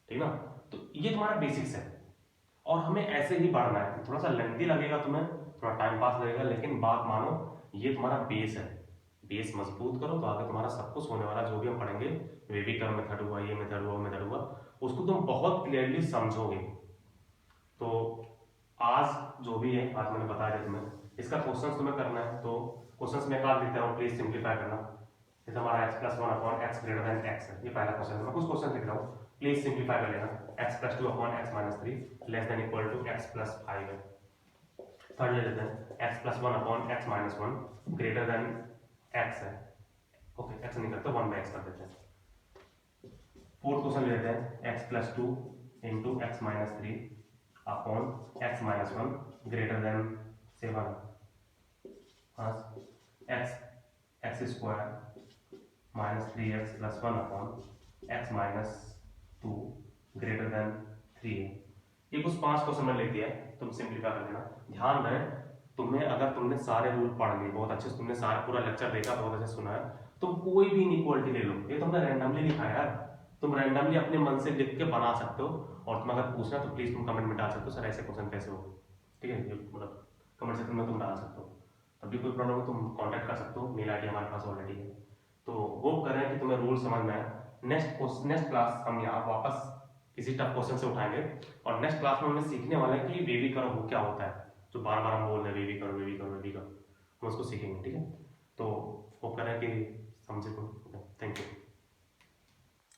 ठीक ना। तो ये तुम्हारा बेसिक्स है, और हमें ऐसे ही बढ़ना है। थोड़ा सा लेंथी लगेगा तुम्हें, थोड़ा टाइम पास लगेगा, लेकिन बात मानो ये तुम्हारा बेस है, बेस मजबूत करो तो आगे तुम्हारा सब कुछ होने वाला। जो भी हम पढ़ेंगे, वेविकर मेथड हुआ, ये मेथड हुआ, मेथड हुआ, उसको तुम बहुत क्लियरली समझोगे। तो आज जो भी है, आज मैंने बता दिया तुम्हें, इसका क्वेश्चन तुम्हें करना है, तो क्वेश्चन में काट देता हूँ, प्लीज सिंप्लीफाई करना। जैसे हमारा x+1/x ग्रेटर देन x है, ये पहला क्वेश्चन है, मैं कुछ क्वेश्चन लिख रहा हूँ, प्लीज सिंप्लीफाई कर लेना। x+2/x-3 less than equal to x+5 है। थर्ड ले लेते हैं, x+1/x-1 ग्रेटर देन x है, ओके x नहीं करते, 1/x कर देते हैं। फोर्थ क्वेश्चन ले लेते हैं, x+2 into x-3 upon x-1 greater than 7, x square -3x + 1 upon x-2 greater than 3 है। ये कुछ 5 क्वेश्चन में लिख दिया है, तुम सिंप्लीफाई कर लेना। ध्यान रहे, तुम्हें अगर तुमने सारे रूल पढ़ लिए बहुत अच्छे से, तुमने सारा पूरा लेक्चर देखा, बहुत अच्छे से सुना है, तुम कोई भी इनइक्वालिटी ले लो, ये तुमने रैंडमली लिखा है यार, तुम रैंडमली अपने मन से लिख के बना सकते हो, और तुम अगर पूछना तो प्लीज तुम कमेंट में डाल सकते हो, सर ऐसे क्वेश्चन कैसे हो, ठीक है, मतलब कमेंट सेक्शन में तुम डाल सकते हो। तब भी कोई प्रॉब्लम हो तुम कॉन्टैक्ट कर सकते हो, मेल आईडी हमारे पास ऑलरेडी है। तो होप कर रहे हैं कि तुम्हें रूल समझ में आए। नेक्स्ट क्लास हम यहाँ वापस किसी टफ क्वेश्चन से उठाएंगे, और नेक्स्ट क्लास में हमें सीखने वाला है कि वेविकरण क्या होता है, जो बार बार हम बोल रहे हैं वेविकरण वेविकरण वेविकरण, हम उसको सीखेंगे, ठीक है। तो होप कर रहे हैं कि समझे तुम, थैंक यू।